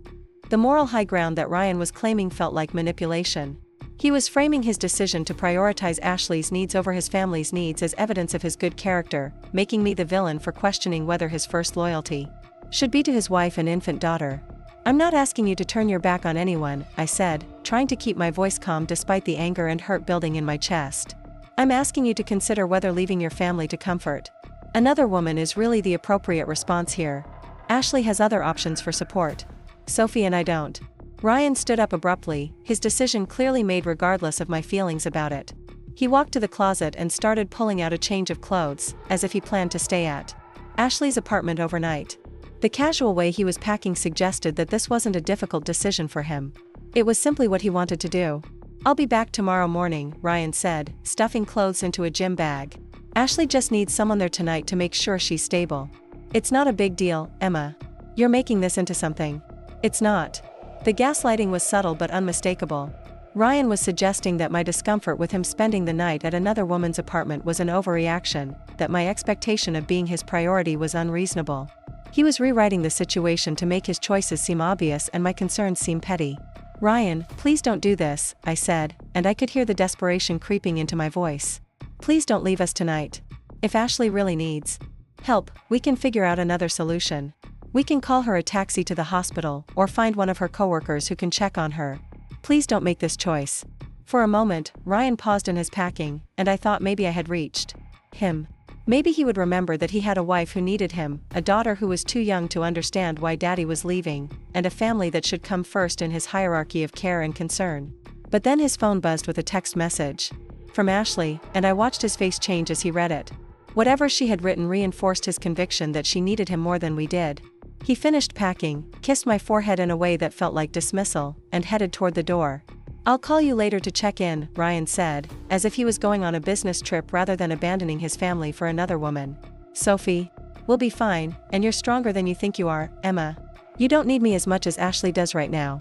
The moral high ground that Ryan was claiming felt like manipulation. He was framing his decision to prioritize Ashley's needs over his family's needs as evidence of his good character, making me the villain for questioning whether his first loyalty should be to his wife and infant daughter. I'm not asking you to turn your back on anyone, I said, trying to keep my voice calm despite the anger and hurt building in my chest. I'm asking you to consider whether leaving your family to comfort another woman is really the appropriate response here. Ashley has other options for support. Sophie and I don't. Ryan stood up abruptly, his decision clearly made regardless of my feelings about it. He walked to the closet and started pulling out a change of clothes, as if he planned to stay at Ashley's apartment overnight. The casual way he was packing suggested that this wasn't a difficult decision for him. It was simply what he wanted to do. I'll be back tomorrow morning, Ryan said, stuffing clothes into a gym bag. Ashley just needs someone there tonight to make sure she's stable. It's not a big deal, Emma. You're making this into something. It's not. The gaslighting was subtle but unmistakable. Ryan was suggesting that my discomfort with him spending the night at another woman's apartment was an overreaction, that my expectation of being his priority was unreasonable. He was rewriting the situation to make his choices seem obvious and my concerns seem petty. "Ryan, please don't do this," I said, and I could hear the desperation creeping into my voice. "Please don't leave us tonight. If Ashley really needs help, we can figure out another solution. We can call her a taxi to the hospital or find one of her coworkers who can check on her. Please don't make this choice." For a moment, Ryan paused in his packing, and I thought maybe I had reached him. Maybe he would remember that he had a wife who needed him, a daughter who was too young to understand why daddy was leaving, and a family that should come first in his hierarchy of care and concern. But then his phone buzzed with a text message from Ashley, and I watched his face change as he read it. Whatever she had written reinforced his conviction that she needed him more than we did. He finished packing, kissed my forehead in a way that felt like dismissal, and headed toward the door. "I'll call you later to check in," Ryan said, as if he was going on a business trip rather than abandoning his family for another woman. "Sophie, we'll be fine, and you're stronger than you think you are, Emma. You don't need me as much as Ashley does right now."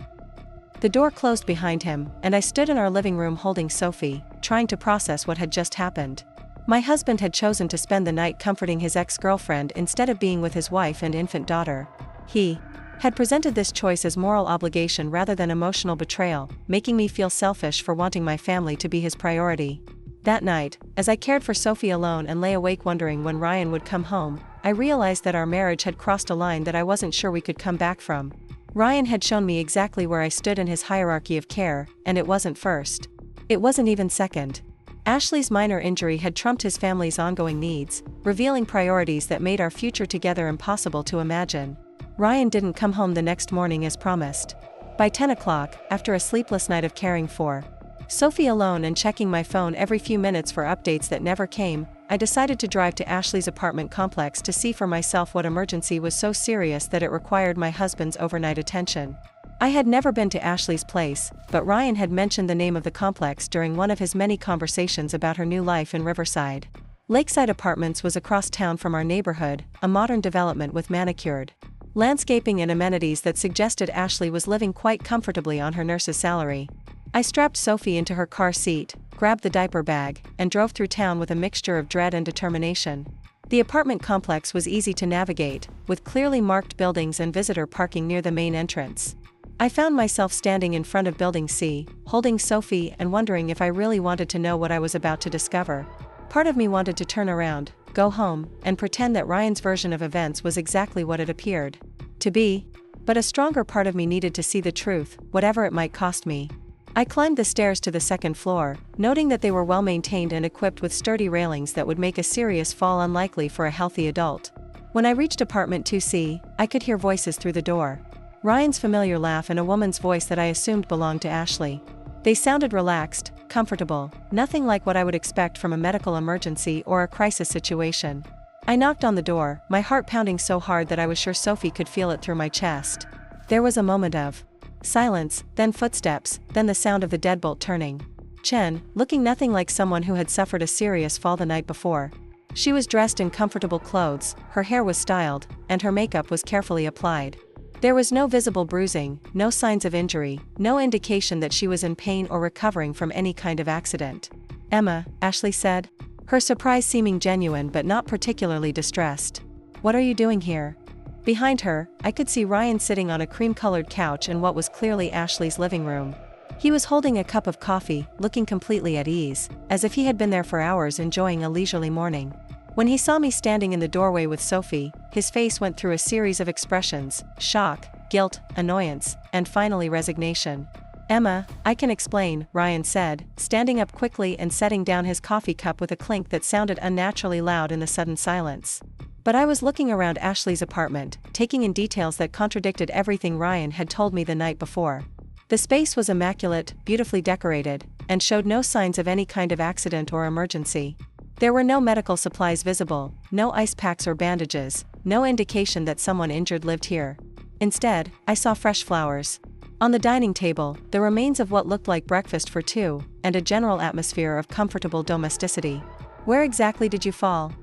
The door closed behind him, and I stood in our living room holding Sophie, trying to process what had just happened. My husband had chosen to spend the night comforting his ex-girlfriend instead of being with his wife and infant daughter. He had presented this choice as moral obligation rather than emotional betrayal, making me feel selfish for wanting my family to be his priority. That night, as I cared for Sophie alone and lay awake wondering when Ryan would come home, I realized that our marriage had crossed a line that I wasn't sure we could come back from. Ryan had shown me exactly where I stood in his hierarchy of care, and it wasn't first. It wasn't even second. Ashley's minor injury had trumped his family's ongoing needs, revealing priorities that made our future together impossible to imagine. Ryan didn't come home the next morning as promised. By 10 o'clock, after a sleepless night of caring for Sophie alone and checking my phone every few minutes for updates that never came, I decided to drive to Ashley's apartment complex to see for myself what emergency was so serious that it required my husband's overnight attention. I had never been to Ashley's place, but Ryan had mentioned the name of the complex during one of his many conversations about her new life in Riverside. Lakeside Apartments was across town from our neighborhood, a modern development with manicured landscaping and amenities that suggested Ashley was living quite comfortably on her nurse's salary. I strapped Sophie into her car seat, grabbed the diaper bag, and drove through town with a mixture of dread and determination. The apartment complex was easy to navigate, with clearly marked buildings and visitor parking near the main entrance. I found myself standing in front of Building C, holding Sophie and wondering if I really wanted to know what I was about to discover. Part of me wanted to turn around, go home, and pretend that Ryan's version of events was exactly what it appeared to be, but a stronger part of me needed to see the truth, whatever it might cost me. I climbed the stairs to the second floor, noting that they were well maintained and equipped with sturdy railings that would make a serious fall unlikely for a healthy adult. When I reached apartment 2C, I could hear voices through the door. Ryan's familiar laugh and a woman's voice that I assumed belonged to Ashley. They sounded relaxed, comfortable, nothing like what I would expect from a medical emergency or a crisis situation. I knocked on the door, my heart pounding so hard that I was sure Sophie could feel it through my chest. There was a moment of silence, then footsteps, then the sound of the deadbolt turning. Chen, looking nothing like someone who had suffered a serious fall the night before. She was dressed in comfortable clothes, her hair was styled, and her makeup was carefully applied. There was no visible bruising, no signs of injury, no indication that she was in pain or recovering from any kind of accident. "Emma," Ashley said, her surprise seeming genuine but not particularly distressed. "What are you doing here?" Behind her, I could see Ryan sitting on a cream-colored couch in what was clearly Ashley's living room. He was holding a cup of coffee, looking completely at ease, as if he had been there for hours enjoying a leisurely morning. When he saw me standing in the doorway with Sophie, his face went through a series of expressions: shock, guilt, annoyance, and finally resignation. "Emma, I can explain," Ryan said, standing up quickly and setting down his coffee cup with a clink that sounded unnaturally loud in the sudden silence. But I was looking around Ashley's apartment, taking in details that contradicted everything Ryan had told me the night before. The space was immaculate, beautifully decorated, and showed no signs of any kind of accident or emergency. There were no medical supplies visible, no ice packs or bandages, no indication that someone injured lived here. Instead, I saw fresh flowers on the dining table, the remains of what looked like breakfast for two, and a general atmosphere of comfortable domesticity. "Where exactly did you fall?"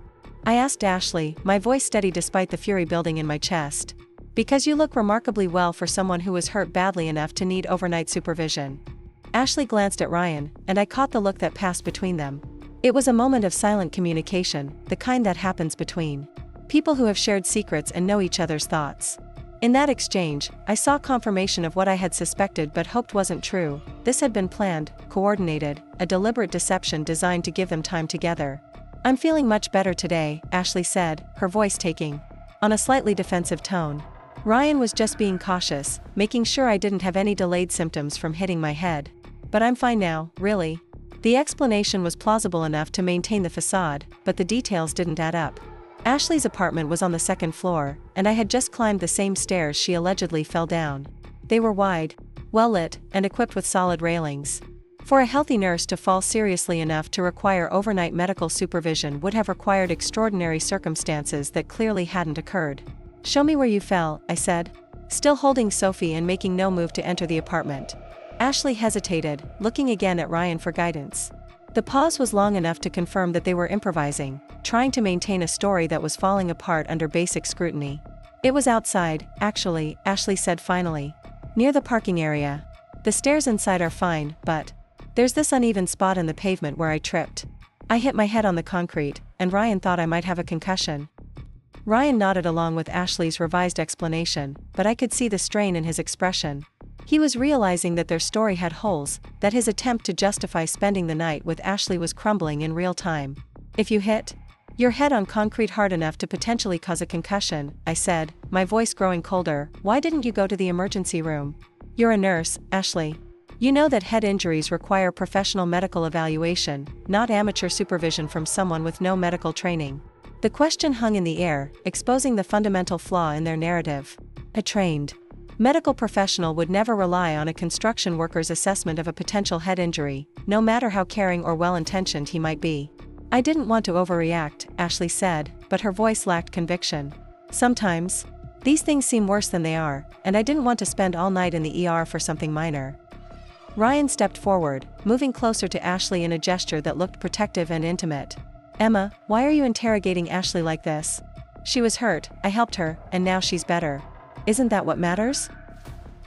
I asked Ashley, my voice steady despite the fury building in my chest. "Because you look remarkably well for someone who was hurt badly enough to need overnight supervision." Ashley glanced at Ryan, and I caught the look that passed between them. It was a moment of silent communication, the kind that happens between people who have shared secrets and know each other's thoughts. In that exchange, I saw confirmation of what I had suspected but hoped wasn't true. This had been planned, coordinated, a deliberate deception designed to give them time together. "I'm feeling much better today," Ashley said, her voice taking on a slightly defensive tone. "Ryan was just being cautious, making sure I didn't have any delayed symptoms from hitting my head. But I'm fine now, really." The explanation was plausible enough to maintain the facade, but the details didn't add up. Ashley's apartment was on the second floor, and I had just climbed the same stairs she allegedly fell down. They were wide, well-lit, and equipped with solid railings. For a healthy nurse to fall seriously enough to require overnight medical supervision would have required extraordinary circumstances that clearly hadn't occurred. "Show me where you fell," I said, still holding Sophie and making no move to enter the apartment. Ashley hesitated, looking again at Ryan for guidance. The pause was long enough to confirm that they were improvising, trying to maintain a story that was falling apart under basic scrutiny. "It was outside, actually," Ashley said finally. "Near the parking area. The stairs inside are fine, but there's this uneven spot in the pavement where I tripped. I hit my head on the concrete, and Ryan thought I might have a concussion." Ryan nodded along with Ashley's revised explanation, but I could see the strain in his expression. He was realizing that their story had holes, that his attempt to justify spending the night with Ashley was crumbling in real time. "If you hit your head on concrete hard enough to potentially cause a concussion," I said, my voice growing colder, "why didn't you go to the emergency room? You're a nurse, Ashley. You know that head injuries require professional medical evaluation, not amateur supervision from someone with no medical training." The question hung in the air, exposing the fundamental flaw in their narrative. A trained medical professional would never rely on a construction worker's assessment of a potential head injury, no matter how caring or well-intentioned he might be. "I didn't want to overreact," Ashley said, but her voice lacked conviction. "Sometimes these things seem worse than they are, and I didn't want to spend all night in the ER for something minor." Ryan stepped forward, moving closer to Ashley in a gesture that looked protective and intimate. "Emma, why are you interrogating Ashley like this? She was hurt, I helped her, and now she's better. Isn't that what matters?"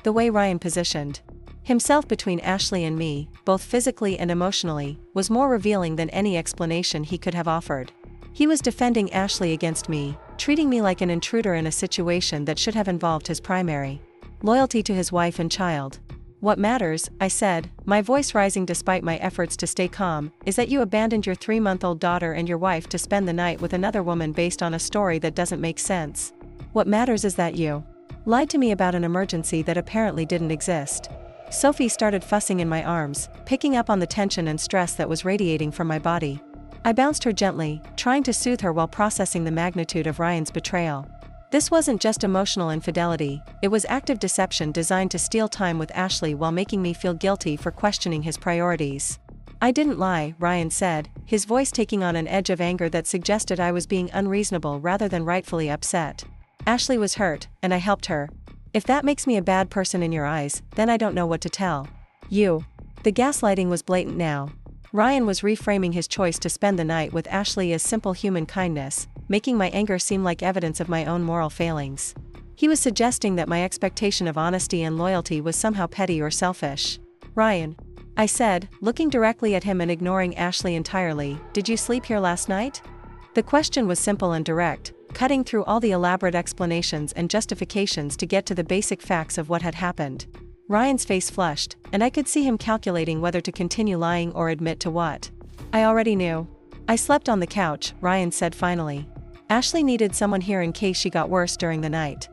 The way Ryan positioned himself between Ashley and me, both physically and emotionally, was more revealing than any explanation he could have offered. He was defending Ashley against me, treating me like an intruder in a situation that should have involved his primary loyalty to his wife and child. "What matters," I said, my voice rising despite my efforts to stay calm, "is that you abandoned your 3-month-old daughter and your wife to spend the night with another woman based on a story that doesn't make sense. What matters is that you lied to me about an emergency that apparently didn't exist." Sophie started fussing in my arms, picking up on the tension and stress that was radiating from my body. I bounced her gently, trying to soothe her while processing the magnitude of Ryan's betrayal. This wasn't just emotional infidelity, it was active deception designed to steal time with Ashley while making me feel guilty for questioning his priorities. "I didn't lie," Ryan said, his voice taking on an edge of anger that suggested I was being unreasonable rather than rightfully upset. "Ashley was hurt, and I helped her. If that makes me a bad person in your eyes, then I don't know what to tell you." The gaslighting was blatant now. Ryan was reframing his choice to spend the night with Ashley as simple human kindness, making my anger seem like evidence of my own moral failings. He was suggesting that my expectation of honesty and loyalty was somehow petty or selfish. "Ryan," I said, looking directly at him and ignoring Ashley entirely, "did you sleep here last night?" The question was simple and direct, cutting through all the elaborate explanations and justifications to get to the basic facts of what had happened. Ryan's face flushed, and I could see him calculating whether to continue lying or admit to what I already knew. "I slept on the couch," Ryan said finally. "Ashley needed someone here in case she got worse during the night."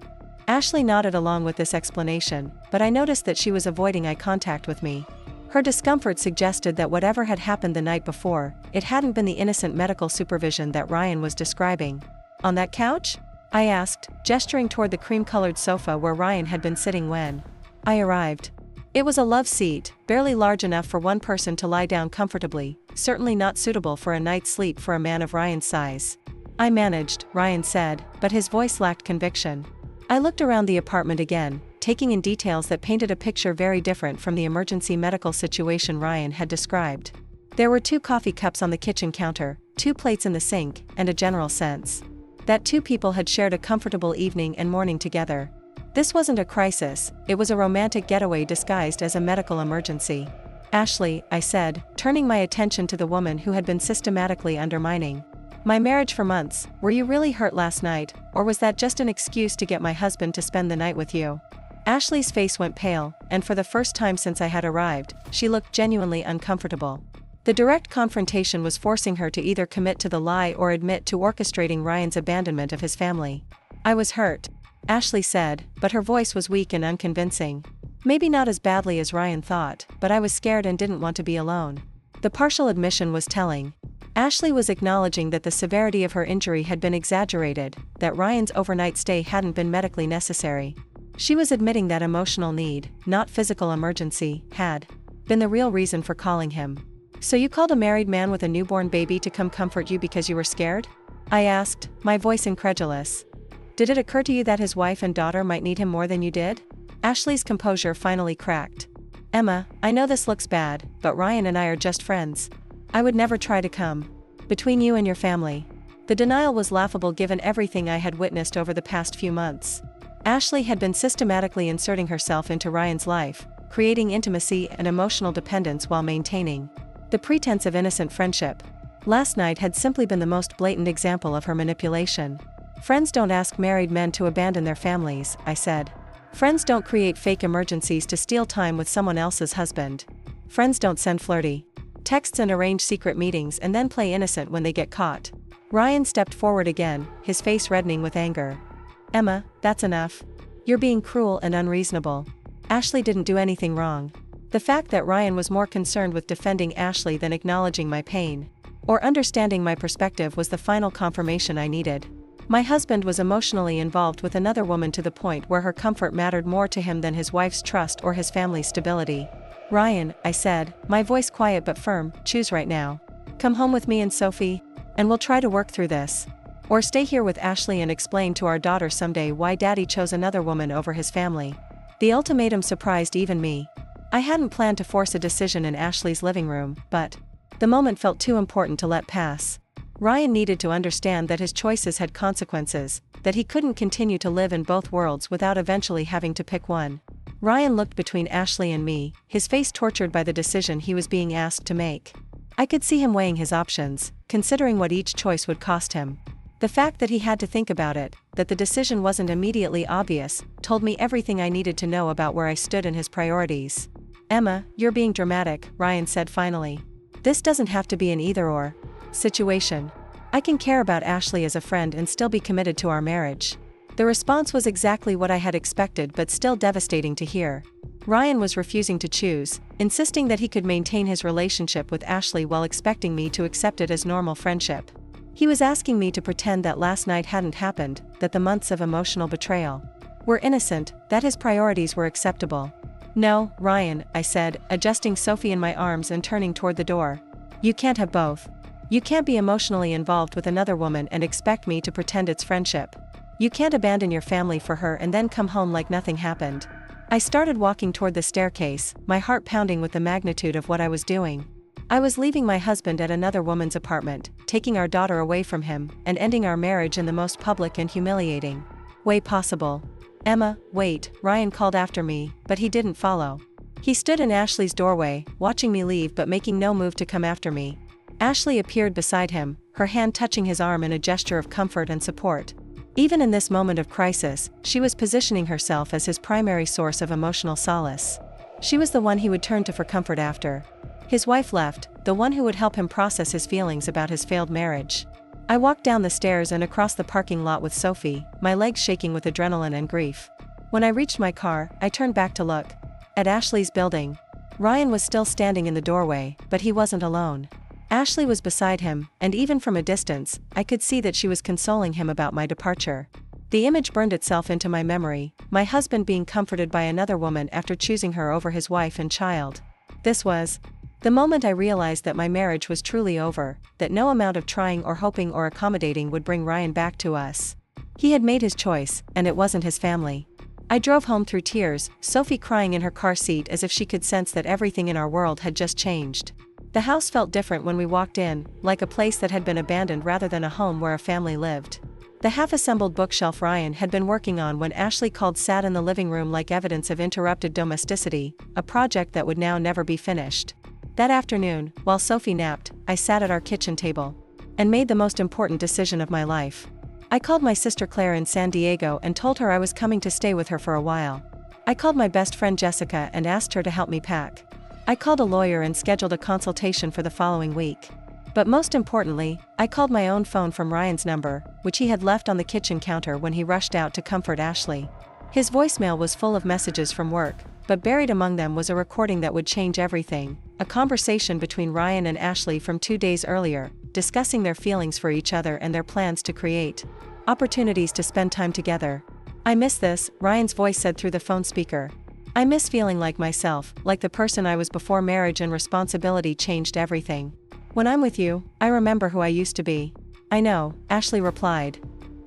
Ashley nodded along with this explanation, but I noticed that she was avoiding eye contact with me. Her discomfort suggested that whatever had happened the night before, it hadn't been the innocent medical supervision that Ryan was describing. "On that couch?" I asked, gesturing toward the cream-colored sofa where Ryan had been sitting when I arrived. It was a love seat, barely large enough for one person to lie down comfortably, certainly not suitable for a night's sleep for a man of Ryan's size. "I managed," Ryan said, but his voice lacked conviction. I looked around the apartment again, taking in details that painted a picture very different from the emergency medical situation Ryan had described. There were 2 coffee cups on the kitchen counter, 2 plates in the sink, and a general sense that 2 people had shared a comfortable evening and morning together. This wasn't a crisis, it was a romantic getaway disguised as a medical emergency. "Ashley," I said, turning my attention to the woman who had been systematically undermining My marriage for months, were you really hurt last night, or was that just an excuse to get my husband to spend the night with you? Ashley's face went pale, and for the first time since I had arrived, she looked genuinely uncomfortable. The direct confrontation was forcing her to either commit to the lie or admit to orchestrating Ryan's abandonment of his family. I was hurt, Ashley said, but her voice was weak and unconvincing. Maybe not as badly as Ryan thought, but I was scared and didn't want to be alone. The partial admission was telling. Ashley was acknowledging that the severity of her injury had been exaggerated, that Ryan's overnight stay hadn't been medically necessary. She was admitting that emotional need, not physical emergency, had been the real reason for calling him. So you called a married man with a newborn baby to come comfort you because you were scared? I asked, my voice incredulous. Did it occur to you that his wife and daughter might need him more than you did? Ashley's composure finally cracked. Emma, I know this looks bad, but Ryan and I are just friends. I would never try to come between you and your family. The denial was laughable given everything I had witnessed over the past few months. Ashley had been systematically inserting herself into Ryan's life, creating intimacy and emotional dependence while maintaining the pretense of innocent friendship. Last night had simply been the most blatant example of her manipulation. Friends don't ask married men to abandon their families, I said. Friends don't create fake emergencies to steal time with someone else's husband. Friends don't send flirty texts and arrange secret meetings and then play innocent when they get caught. Ryan stepped forward again, his face reddening with anger. Emma, that's enough. You're being cruel and unreasonable. Ashley didn't do anything wrong. The fact that Ryan was more concerned with defending Ashley than acknowledging my pain or understanding my perspective was the final confirmation I needed. My husband was emotionally involved with another woman to the point where her comfort mattered more to him than his wife's trust or his family's stability. Ryan, I said, my voice quiet but firm, choose right now. Come home with me and Sophie, and we'll try to work through this. Or stay here with Ashley and explain to our daughter someday why Daddy chose another woman over his family. The ultimatum surprised even me. I hadn't planned to force a decision in Ashley's living room, but the moment felt too important to let pass. Ryan needed to understand that his choices had consequences, that he couldn't continue to live in both worlds without eventually having to pick one. Ryan looked between Ashley and me, his face tortured by the decision he was being asked to make. I could see him weighing his options, considering what each choice would cost him. The fact that he had to think about it, that the decision wasn't immediately obvious, told me everything I needed to know about where I stood in his priorities. Emma, you're being dramatic, Ryan said finally. This doesn't have to be an either-or situation. I can care about Ashley as a friend and still be committed to our marriage. The response was exactly what I had expected but still devastating to hear. Ryan was refusing to choose, insisting that he could maintain his relationship with Ashley while expecting me to accept it as normal friendship. He was asking me to pretend that last night hadn't happened, that the months of emotional betrayal were innocent, that his priorities were acceptable. No, Ryan, I said, adjusting Sophie in my arms and turning toward the door. You can't have both. You can't be emotionally involved with another woman and expect me to pretend it's friendship. You can't abandon your family for her and then come home like nothing happened. I started walking toward the staircase, my heart pounding with the magnitude of what I was doing. I was leaving my husband at another woman's apartment, taking our daughter away from him, and ending our marriage in the most public and humiliating way possible. Emma, wait, Ryan called after me, but he didn't follow. He stood in Ashley's doorway, watching me leave but making no move to come after me. Ashley appeared beside him, her hand touching his arm in a gesture of comfort and support. Even in this moment of crisis, she was positioning herself as his primary source of emotional solace. She was the one he would turn to for comfort after his wife left, the one who would help him process his feelings about his failed marriage. I walked down the stairs and across the parking lot with Sophie, my legs shaking with adrenaline and grief. When I reached my car, I turned back to look at Ashley's building. Ryan was still standing in the doorway, but he wasn't alone. Ashley was beside him, and even from a distance, I could see that she was consoling him about my departure. The image burned itself into my memory, my husband being comforted by another woman after choosing her over his wife and child. This was the moment I realized that my marriage was truly over, that no amount of trying or hoping or accommodating would bring Ryan back to us. He had made his choice, and it wasn't his family. I drove home through tears, Sophie crying in her car seat as if she could sense that everything in our world had just changed. The house felt different when we walked in, like a place that had been abandoned rather than a home where a family lived. The half-assembled bookshelf Ryan had been working on when Ashley called sat in the living room like evidence of interrupted domesticity, a project that would now never be finished. That afternoon, while Sophie napped, I sat at our kitchen table. and made the most important decision of my life. I called my sister Claire in San Diego and told her I was coming to stay with her for a while. I called my best friend Jessica and asked her to help me pack. I called a lawyer and scheduled a consultation for the following week. But most importantly, I called my own phone from Ryan's number, which he had left on the kitchen counter when he rushed out to comfort Ashley. His voicemail was full of messages from work, but buried among them was a recording that would change everything, a conversation between Ryan and Ashley from 2 days earlier, discussing their feelings for each other and their plans to create opportunities to spend time together. "I miss this," Ryan's voice said through the phone speaker. "I miss feeling like myself, like the person I was before marriage and responsibility changed everything. When I'm with you, I remember who I used to be." "I know," Ashley replied.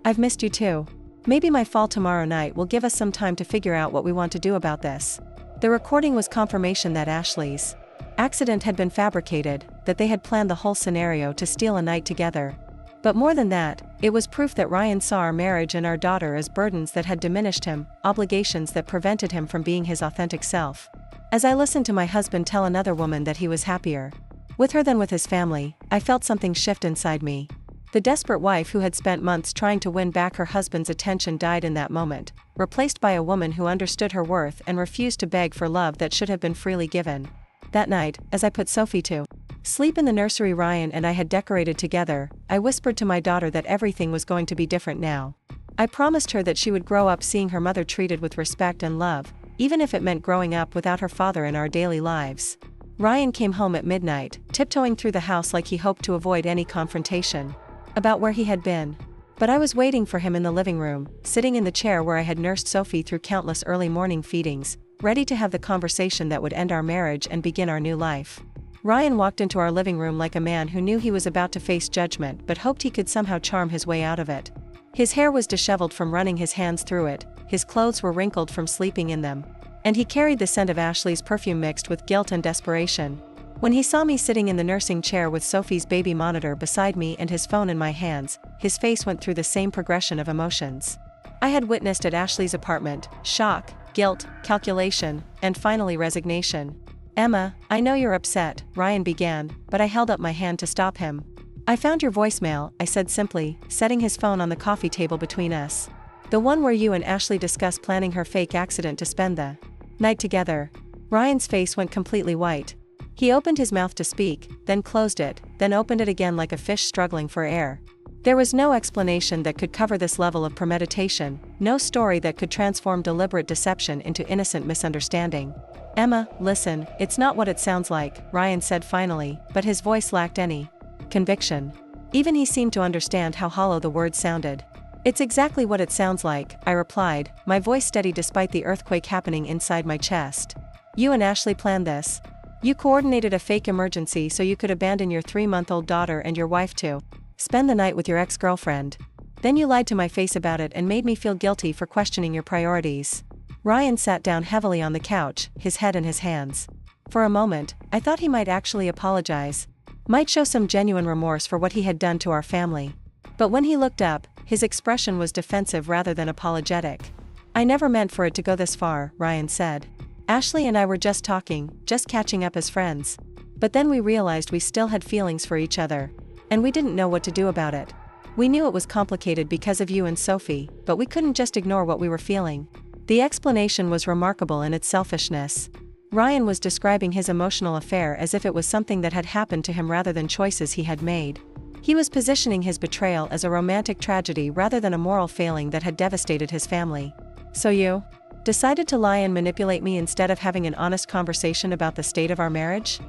"I've missed you too. Maybe my fall tomorrow night will give us some time to figure out what we want to do about this." The recording was confirmation that Ashley's accident had been fabricated, that they had planned the whole scenario to steal a night together. But more than that, it was proof that Ryan saw our marriage and our daughter as burdens that had diminished him, obligations that prevented him from being his authentic self. As I listened to my husband tell another woman that he was happier with her than with his family, I felt something shift inside me. The desperate wife who had spent months trying to win back her husband's attention died in that moment, replaced by a woman who understood her worth and refused to beg for love that should have been freely given. That night, as I put Sophie to sleep in the nursery Ryan and I had decorated together, I whispered to my daughter that everything was going to be different now. I promised her that she would grow up seeing her mother treated with respect and love, even if it meant growing up without her father in our daily lives. Ryan came home at midnight, tiptoeing through the house like he hoped to avoid any confrontation about where he had been. But I was waiting for him in the living room, sitting in the chair where I had nursed Sophie through countless early morning feedings, ready to have the conversation that would end our marriage and begin our new life. Ryan walked into our living room like a man who knew he was about to face judgment but hoped he could somehow charm his way out of it. His hair was disheveled from running his hands through it, his clothes were wrinkled from sleeping in them, and he carried the scent of Ashley's perfume mixed with guilt and desperation. When he saw me sitting in the nursing chair with Sophie's baby monitor beside me and his phone in my hands, his face went through the same progression of emotions I had witnessed at Ashley's apartment: shock, guilt, calculation, and finally resignation. "Emma, I know you're upset," Ryan began, but I held up my hand to stop him. "I found your voicemail," I said simply, setting his phone on the coffee table between us. "The one where you and Ashley discussed planning her fake accident to spend the night together." Ryan's face went completely white. He opened his mouth to speak, then closed it, then opened it again like a fish struggling for air. There was no explanation that could cover this level of premeditation, no story that could transform deliberate deception into innocent misunderstanding. "Emma, listen, it's not what it sounds like," Ryan said finally, but his voice lacked any conviction. Even he seemed to understand how hollow the words sounded. "It's exactly what it sounds like," I replied, my voice steady despite the earthquake happening inside my chest. "You and Ashley planned this. You coordinated a fake emergency so you could abandon your 3-month-old daughter and your wife to spend the night with your ex-girlfriend. Then you lied to my face about it and made me feel guilty for questioning your priorities." Ryan sat down heavily on the couch, his head in his hands. For a moment, I thought he might actually apologize, might show some genuine remorse for what he had done to our family. But when he looked up, his expression was defensive rather than apologetic. "I never meant for it to go this far," Ryan said. "Ashley and I were just talking, just catching up as friends. But then we realized we still had feelings for each other. And we didn't know what to do about it. We knew it was complicated because of you and Sophie, but we couldn't just ignore what we were feeling." The explanation was remarkable in its selfishness. Ryan was describing his emotional affair as if it was something that had happened to him rather than choices he had made. He was positioning his betrayal as a romantic tragedy rather than a moral failing that had devastated his family. "So you decided to lie and manipulate me instead of having an honest conversation about the state of our marriage?"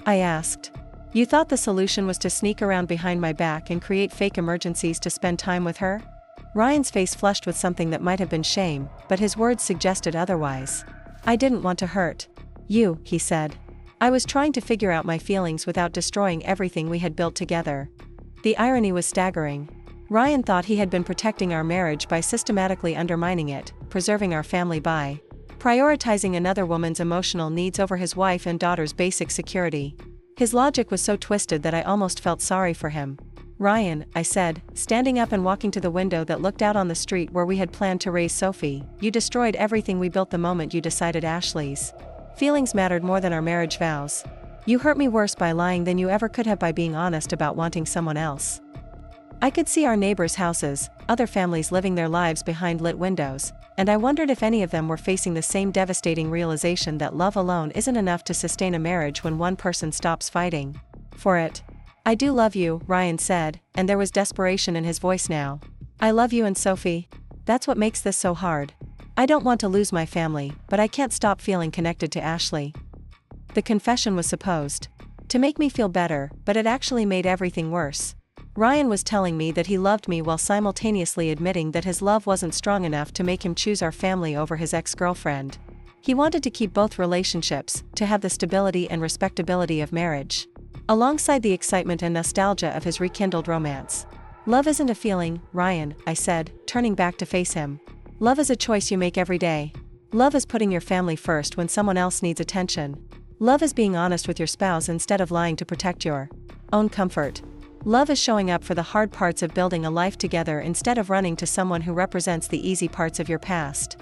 I asked. "You thought the solution was to sneak around behind my back and create fake emergencies to spend time with her?" Ryan's face flushed with something that might have been shame, but his words suggested otherwise. "I didn't want to hurt you," he said. "I was trying to figure out my feelings without destroying everything we had built together." The irony was staggering. Ryan thought he had been protecting our marriage by systematically undermining it, preserving our family by prioritizing another woman's emotional needs over his wife and daughter's basic security. His logic was so twisted that I almost felt sorry for him. "Ryan," I said, standing up and walking to the window that looked out on the street where we had planned to raise Sophie, "you destroyed everything we built the moment you decided Ashley's feelings mattered more than our marriage vows. You hurt me worse by lying than you ever could have by being honest about wanting someone else. I could see our neighbors' houses, other families living their lives behind lit windows, and I wondered if any of them were facing the same devastating realization that love alone isn't enough to sustain a marriage when one person stops fighting for it. I do love you, Ryan said, and there was desperation in his voice now. I love you and Sophie. That's what makes this so hard. I don't want to lose my family, but I can't stop feeling connected to Ashley. The confession was supposed to make me feel better, but it actually made everything worse. Ryan was telling me that he loved me while simultaneously admitting that his love wasn't strong enough to make him choose our family over his ex-girlfriend. He wanted to keep both relationships, to have the stability and respectability of marriage, alongside the excitement and nostalgia of his rekindled romance. Love isn't a feeling, Ryan, I said, turning back to face him. Love is a choice you make every day. Love is putting your family first when someone else needs attention. Love is being honest with your spouse instead of lying to protect your own comfort. Love is showing up for the hard parts of building a life together instead of running to someone who represents the easy parts of your past.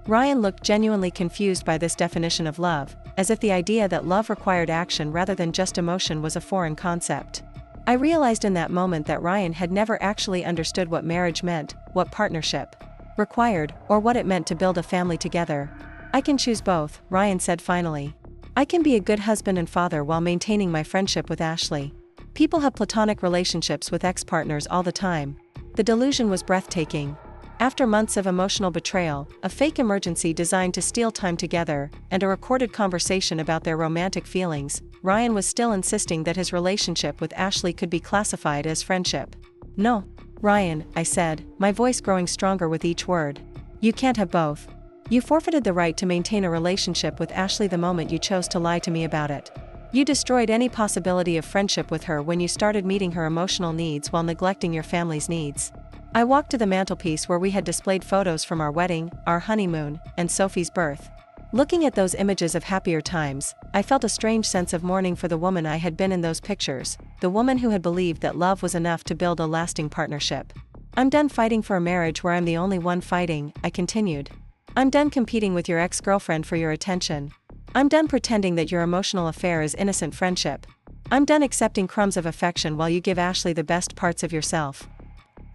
Ryan looked genuinely confused by this definition of love, as if the idea that love required action rather than just emotion was a foreign concept. I realized in that moment that Ryan had never actually understood what marriage meant, what partnership required, or what it meant to build a family together. I can choose both, Ryan said finally. I can be a good husband and father while maintaining my friendship with Ashley. People have platonic relationships with ex-partners all the time. The delusion was breathtaking. After months of emotional betrayal, a fake emergency designed to steal time together, and a recorded conversation about their romantic feelings, Ryan was still insisting that his relationship with Ashley could be classified as friendship. No, Ryan, I said, my voice growing stronger with each word. You can't have both. You forfeited the right to maintain a relationship with Ashley the moment you chose to lie to me about it. You destroyed any possibility of friendship with her when you started meeting her emotional needs while neglecting your family's needs. I walked to the mantelpiece where we had displayed photos from our wedding, our honeymoon, and Sophie's birth. Looking at those images of happier times, I felt a strange sense of mourning for the woman I had been in those pictures, the woman who had believed that love was enough to build a lasting partnership. I'm done fighting for a marriage where I'm the only one fighting, I continued. I'm done competing with your ex-girlfriend for your attention. I'm done pretending that your emotional affair is innocent friendship. I'm done accepting crumbs of affection while you give Ashley the best parts of yourself.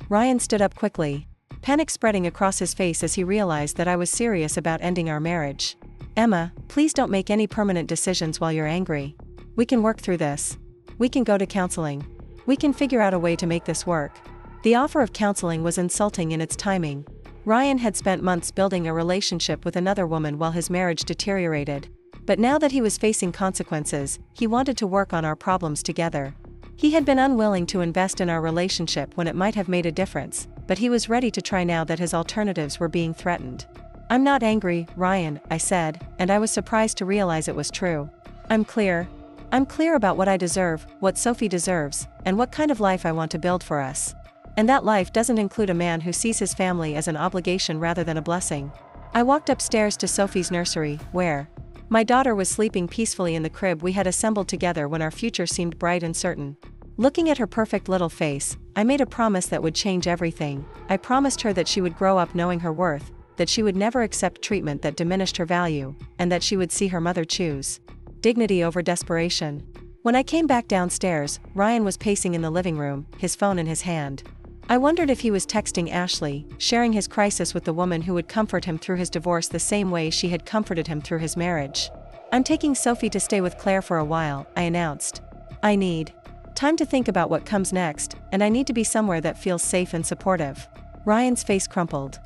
Ryan stood up quickly, panic spreading across his face as he realized that I was serious about ending our marriage. Emma, please don't make any permanent decisions while you're angry. We can work through this. We can go to counseling. We can figure out a way to make this work. The offer of counseling was insulting in its timing. Ryan had spent months building a relationship with another woman while his marriage deteriorated. But now that he was facing consequences, he wanted to work on our problems together. He had been unwilling to invest in our relationship when it might have made a difference, but he was ready to try now that his alternatives were being threatened. I'm not angry, Ryan, I said, and I was surprised to realize it was true. I'm clear. I'm clear about what I deserve, what Sophie deserves, and what kind of life I want to build for us. And that life doesn't include a man who sees his family as an obligation rather than a blessing. I walked upstairs to Sophie's nursery, where my daughter was sleeping peacefully in the crib we had assembled together when our future seemed bright and certain. Looking at her perfect little face, I made a promise that would change everything. I promised her that she would grow up knowing her worth, that she would never accept treatment that diminished her value, and that she would see her mother choose dignity over desperation. When I came back downstairs, Ryan was pacing in the living room, his phone in his hand. I wondered if he was texting Ashley, sharing his crisis with the woman who would comfort him through his divorce the same way she had comforted him through his marriage. I'm taking Sophie to stay with Claire for a while, I announced. I need time to think about what comes next, and I need to be somewhere that feels safe and supportive. Ryan's face crumpled.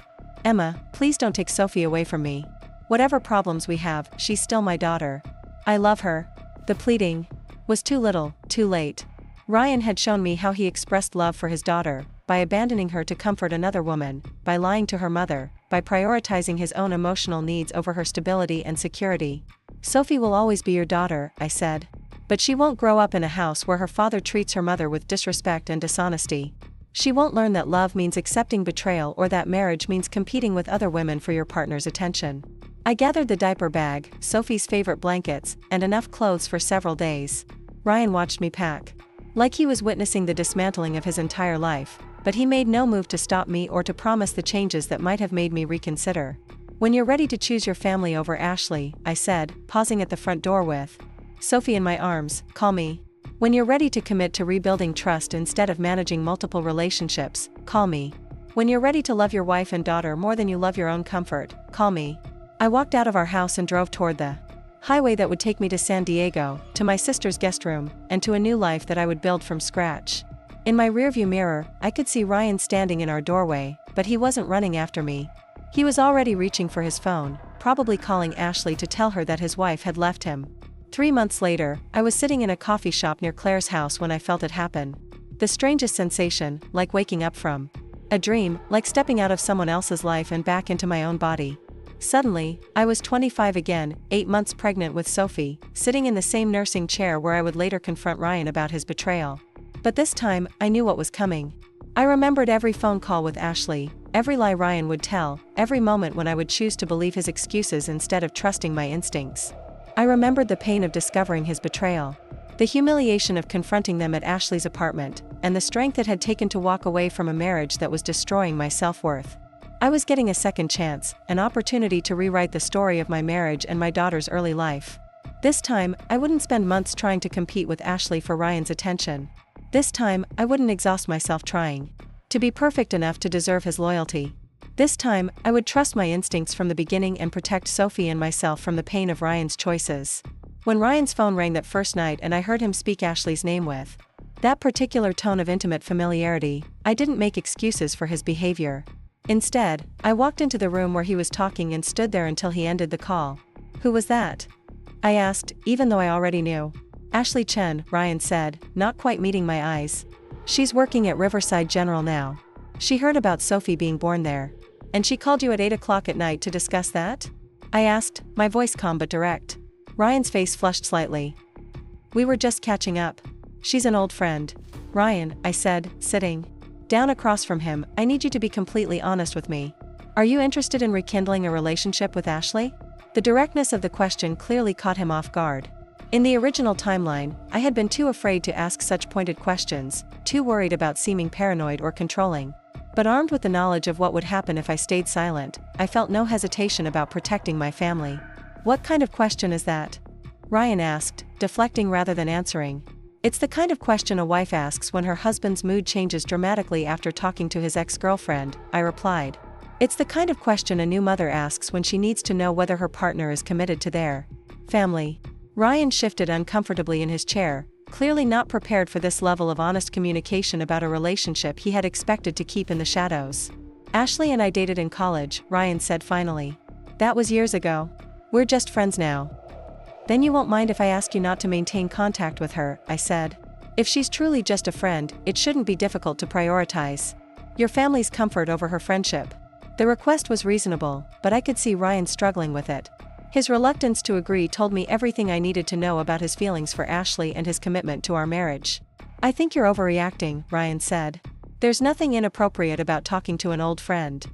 Emma, please don't take Sophie away from me. Whatever problems we have, she's still my daughter. I love her. The pleading was too little, too late. Ryan had shown me how he expressed love for his daughter, by abandoning her to comfort another woman, by lying to her mother, by prioritizing his own emotional needs over her stability and security. Sophie will always be your daughter, I said. But she won't grow up in a house where her father treats her mother with disrespect and dishonesty. She won't learn that love means accepting betrayal or that marriage means competing with other women for your partner's attention. I gathered the diaper bag, Sophie's favorite blankets, and enough clothes for several days. Ryan watched me pack, like he was witnessing the dismantling of his entire life, but he made no move to stop me or to promise the changes that might have made me reconsider. When you're ready to choose your family over Ashley, I said, pausing at the front door with Sophie in my arms, call me. When you're ready to commit to rebuilding trust instead of managing multiple relationships, call me. When you're ready to love your wife and daughter more than you love your own comfort, call me. I walked out of our house and drove toward the highway that would take me to San Diego, to my sister's guest room, and to a new life that I would build from scratch. In my rearview mirror, I could see Ryan standing in our doorway, but he wasn't running after me. He was already reaching for his phone, probably calling Ashley to tell her that his wife had left him. 3 months later, I was sitting in a coffee shop near Claire's house when I felt it happen. The strangest sensation, like waking up from a dream, like stepping out of someone else's life and back into my own body. Suddenly, I was 25 again, 8 months pregnant with Sophie, sitting in the same nursing chair where I would later confront Ryan about his betrayal. But this time, I knew what was coming. I remembered every phone call with Ashley, every lie Ryan would tell, every moment when I would choose to believe his excuses instead of trusting my instincts. I remembered the pain of discovering his betrayal, the humiliation of confronting them at Ashley's apartment, and the strength it had taken to walk away from a marriage that was destroying my self-worth. I was getting a second chance, an opportunity to rewrite the story of my marriage and my daughter's early life. This time, I wouldn't spend months trying to compete with Ashley for Ryan's attention. This time, I wouldn't exhaust myself trying to be perfect enough to deserve his loyalty. This time, I would trust my instincts from the beginning and protect Sophie and myself from the pain of Ryan's choices. When Ryan's phone rang that first night and I heard him speak Ashley's name with that particular tone of intimate familiarity, I didn't make excuses for his behavior. Instead, I walked into the room where he was talking and stood there until he ended the call. Who was that? I asked, even though I already knew. Ashley Chen, Ryan said, not quite meeting my eyes. She's working at Riverside General now. She heard about Sophie being born there. And she called you at 8 o'clock at night to discuss that? I asked, my voice calm but direct. Ryan's face flushed slightly. We were just catching up. She's an old friend. Ryan, I said, sitting down across from him, I need you to be completely honest with me. Are you interested in rekindling a relationship with Ashley? The directness of the question clearly caught him off guard. In the original timeline, I had been too afraid to ask such pointed questions, too worried about seeming paranoid or controlling. But armed with the knowledge of what would happen if I stayed silent, I felt no hesitation about protecting my family. What kind of question is that? Ryan asked, deflecting rather than answering. It's the kind of question a wife asks when her husband's mood changes dramatically after talking to his ex-girlfriend, I replied. It's the kind of question a new mother asks when she needs to know whether her partner is committed to their family. Ryan shifted uncomfortably in his chair, clearly not prepared for this level of honest communication about a relationship he had expected to keep in the shadows. Ashley and I dated in college, Ryan said finally. That was years ago. We're just friends now. Then you won't mind if I ask you not to maintain contact with her, I said. If she's truly just a friend, it shouldn't be difficult to prioritize your family's comfort over her friendship. The request was reasonable, but I could see Ryan struggling with it. His reluctance to agree told me everything I needed to know about his feelings for Ashley and his commitment to our marriage. I think you're overreacting, Ryan said. There's nothing inappropriate about talking to an old friend.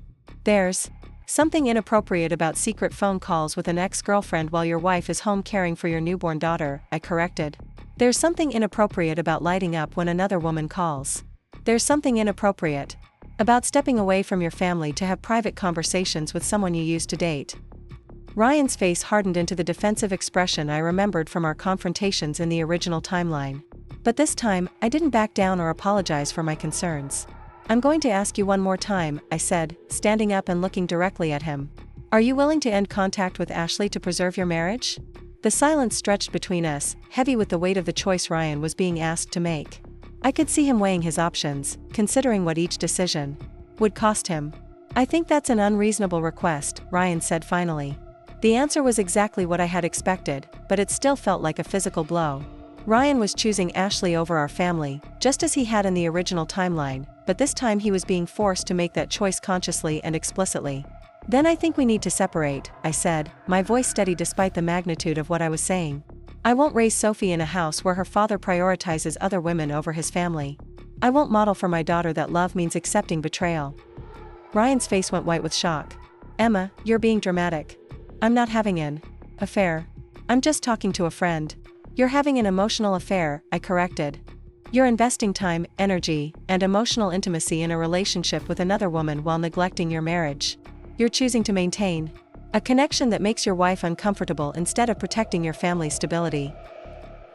There's something inappropriate about secret phone calls with an ex-girlfriend while your wife is home caring for your newborn daughter, I corrected. There's something inappropriate about lighting up when another woman calls. There's something inappropriate about stepping away from your family to have private conversations with someone you used to date. Ryan's face hardened into the defensive expression I remembered from our confrontations in the original timeline. But this time, I didn't back down or apologize for my concerns. I'm going to ask you one more time, I said, standing up and looking directly at him. Are you willing to end contact with Ashley to preserve your marriage? The silence stretched between us, heavy with the weight of the choice Ryan was being asked to make. I could see him weighing his options, considering what each decision would cost him. I think that's an unreasonable request, Ryan said finally. The answer was exactly what I had expected, but it still felt like a physical blow. Ryan was choosing Ashley over our family, just as he had in the original timeline, but this time he was being forced to make that choice consciously and explicitly. Then I think we need to separate, I said, my voice steady despite the magnitude of what I was saying. I won't raise Sophie in a house where her father prioritizes other women over his family. I won't model for my daughter that love means accepting betrayal. Ryan's face went white with shock. Emma, you're being dramatic. I'm not having an affair. I'm just talking to a friend. You're having an emotional affair, I corrected. You're investing time, energy, and emotional intimacy in a relationship with another woman while neglecting your marriage. You're choosing to maintain a connection that makes your wife uncomfortable instead of protecting your family's stability.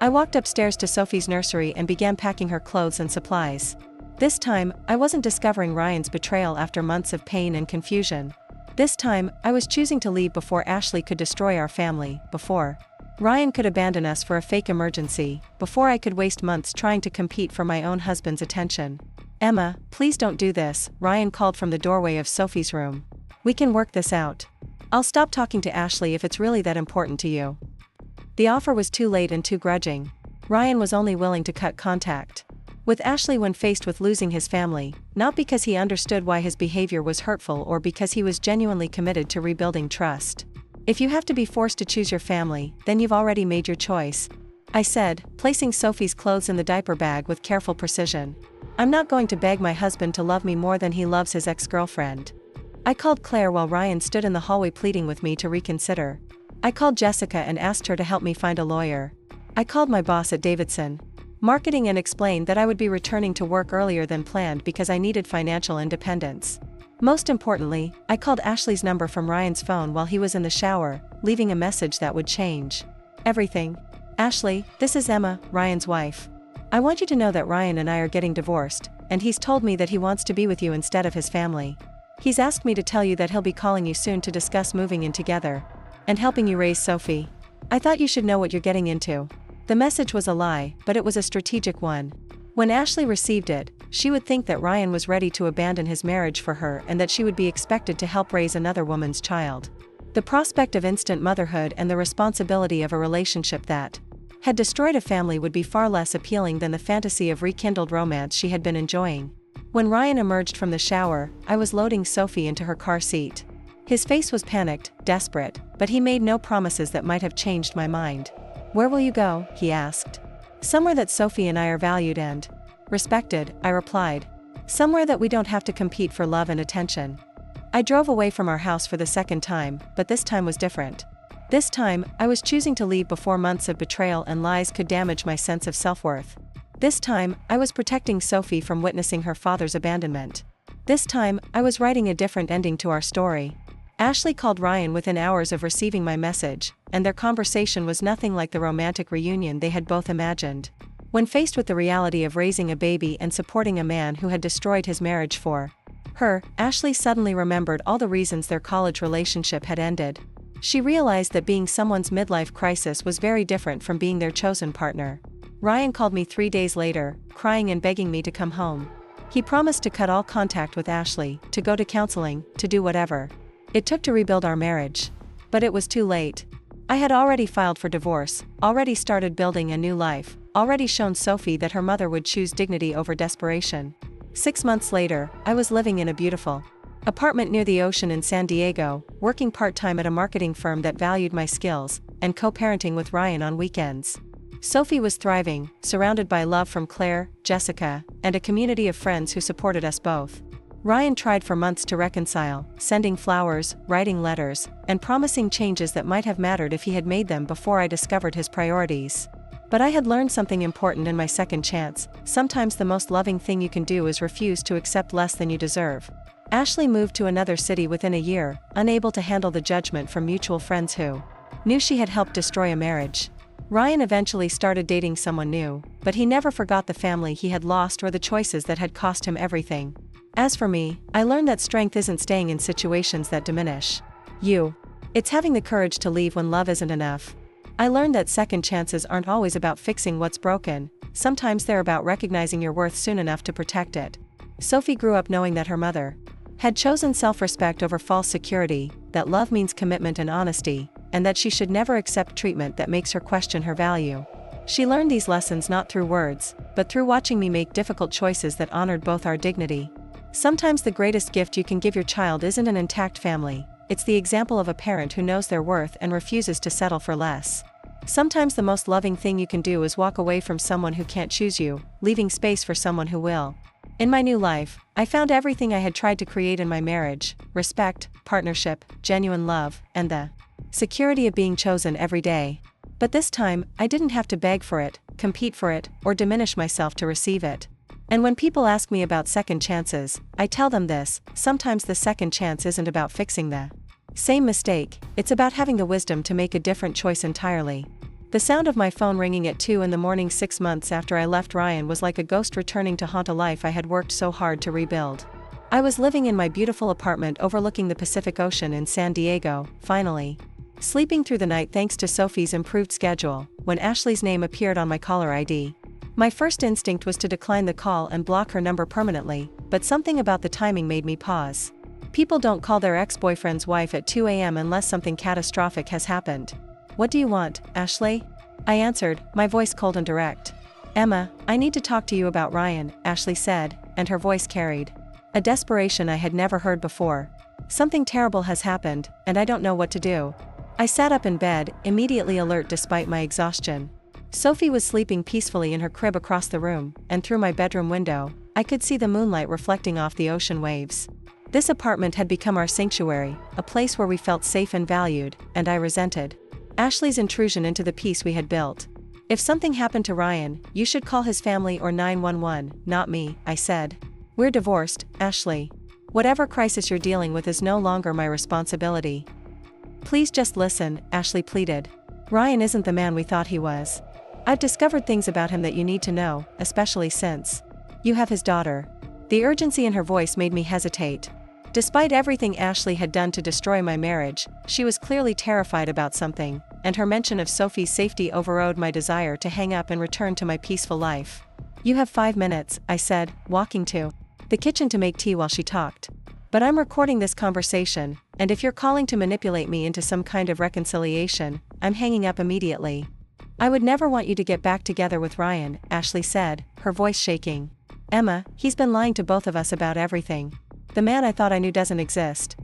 I walked upstairs to Sophie's nursery and began packing her clothes and supplies. This time, I wasn't discovering Ryan's betrayal after months of pain and confusion. This time, I was choosing to leave before Ashley could destroy our family, before Ryan could abandon us for a fake emergency, before I could waste months trying to compete for my own husband's attention. "Emma, please don't do this," Ryan called from the doorway of Sophie's room. "We can work this out. I'll stop talking to Ashley if it's really that important to you." The offer was too late and too grudging. Ryan was only willing to cut contact with Ashley when faced with losing his family, not because he understood why his behavior was hurtful or because he was genuinely committed to rebuilding trust. "If you have to be forced to choose your family, then you've already made your choice," I said, placing Sophie's clothes in the diaper bag with careful precision. "I'm not going to beg my husband to love me more than he loves his ex-girlfriend." I called Claire while Ryan stood in the hallway pleading with me to reconsider. I called Jessica and asked her to help me find a lawyer. I called my boss at Davidson Marketing and explained that I would be returning to work earlier than planned because I needed financial independence. Most importantly, I called Ashley's number from Ryan's phone while he was in the shower, leaving a message that would change everything. "Ashley, this is Emma, Ryan's wife. I want you to know that Ryan and I are getting divorced, and he's told me that he wants to be with you instead of his family. He's asked me to tell you that he'll be calling you soon to discuss moving in together and helping you raise Sophie. I thought you should know what you're getting into." The message was a lie, but it was a strategic one. When Ashley received it, she would think that Ryan was ready to abandon his marriage for her and that she would be expected to help raise another woman's child. The prospect of instant motherhood and the responsibility of a relationship that had destroyed a family would be far less appealing than the fantasy of rekindled romance she had been enjoying. When Ryan emerged from the shower, I was loading Sophie into her car seat. His face was panicked, desperate, but he made no promises that might have changed my mind. "Where will you go?" he asked. "Somewhere that Sophie and I are valued and respected," I replied. "Somewhere that we don't have to compete for love and attention." I drove away from our house for the second time, but this time was different. This time, I was choosing to leave before months of betrayal and lies could damage my sense of self-worth. This time, I was protecting Sophie from witnessing her father's abandonment. This time, I was writing a different ending to our story. Ashley called Ryan within hours of receiving my message, and their conversation was nothing like the romantic reunion they had both imagined. When faced with the reality of raising a baby and supporting a man who had destroyed his marriage for her, Ashley suddenly remembered all the reasons their college relationship had ended. She realized that being someone's midlife crisis was very different from being their chosen partner. Ryan called me 3 days later, crying and begging me to come home. He promised to cut all contact with Ashley, to go to counseling, to do whatever it took to rebuild our marriage. But it was too late. I had already filed for divorce, already started building a new life, already shown Sophie that her mother would choose dignity over desperation. 6 months later, I was living in a beautiful apartment near the ocean in San Diego, working part-time at a marketing firm that valued my skills, and co-parenting with Ryan on weekends. Sophie was thriving, surrounded by love from Claire, Jessica, and a community of friends who supported us both. Ryan tried for months to reconcile, sending flowers, writing letters, and promising changes that might have mattered if he had made them before I discovered his priorities. But I had learned something important in my second chance: sometimes the most loving thing you can do is refuse to accept less than you deserve. Ashley moved to another city within a year, unable to handle the judgment from mutual friends who knew she had helped destroy a marriage. Ryan eventually started dating someone new, but he never forgot the family he had lost or the choices that had cost him everything. As for me, I learned that strength isn't staying in situations that diminish you. It's having the courage to leave when love isn't enough. I learned that second chances aren't always about fixing what's broken, sometimes they're about recognizing your worth soon enough to protect it. Sophie grew up knowing that her mother had chosen self-respect over false security, that love means commitment and honesty, and that she should never accept treatment that makes her question her value. She learned these lessons not through words, but through watching me make difficult choices that honored both our dignity. Sometimes the greatest gift you can give your child isn't an intact family, it's the example of a parent who knows their worth and refuses to settle for less. Sometimes the most loving thing you can do is walk away from someone who can't choose you, leaving space for someone who will. In my new life, I found everything I had tried to create in my marriage: respect, partnership, genuine love, and the security of being chosen every day. But this time, I didn't have to beg for it, compete for it, or diminish myself to receive it. And when people ask me about second chances, I tell them this: sometimes the second chance isn't about fixing the same mistake, it's about having the wisdom to make a different choice entirely. The sound of my phone ringing at 2 in the morning 6 months after I left Ryan was like a ghost returning to haunt a life I had worked so hard to rebuild. I was living in my beautiful apartment overlooking the Pacific Ocean in San Diego, finally. Sleeping through the night thanks to Sophie's improved schedule, when Ashley's name appeared on my caller ID. My first instinct was to decline the call and block her number permanently, but something about the timing made me pause. People don't call their ex-boyfriend's wife at 2 a.m. unless something catastrophic has happened. "What do you want, Ashley?" I answered, my voice cold and direct. "Emma, I need to talk to you about Ryan," Ashley said, and her voice carried a desperation I had never heard before. "Something terrible has happened, and I don't know what to do." I sat up in bed, immediately alert despite my exhaustion. Sophie was sleeping peacefully in her crib across the room, and through my bedroom window, I could see the moonlight reflecting off the ocean waves. This apartment had become our sanctuary, a place where we felt safe and valued, and I resented Ashley's intrusion into the peace we had built. "If something happened to Ryan, you should call his family or 911, not me," I said. "We're divorced, Ashley. Whatever crisis you're dealing with is no longer my responsibility." "Please just listen," Ashley pleaded. "Ryan isn't the man we thought he was. I've discovered things about him that you need to know, especially since you have his daughter." The urgency in her voice made me hesitate. Despite everything Ashley had done to destroy my marriage, she was clearly terrified about something, and her mention of Sophie's safety overrode my desire to hang up and return to my peaceful life. "You have 5 minutes," I said, walking to the kitchen to make tea while she talked. "But I'm recording this conversation, and if you're calling to manipulate me into some kind of reconciliation, I'm hanging up immediately." "I would never want you to get back together with Ryan," Ashley said, her voice shaking. "Emma, he's been lying to both of us about everything. The man I thought I knew doesn't exist."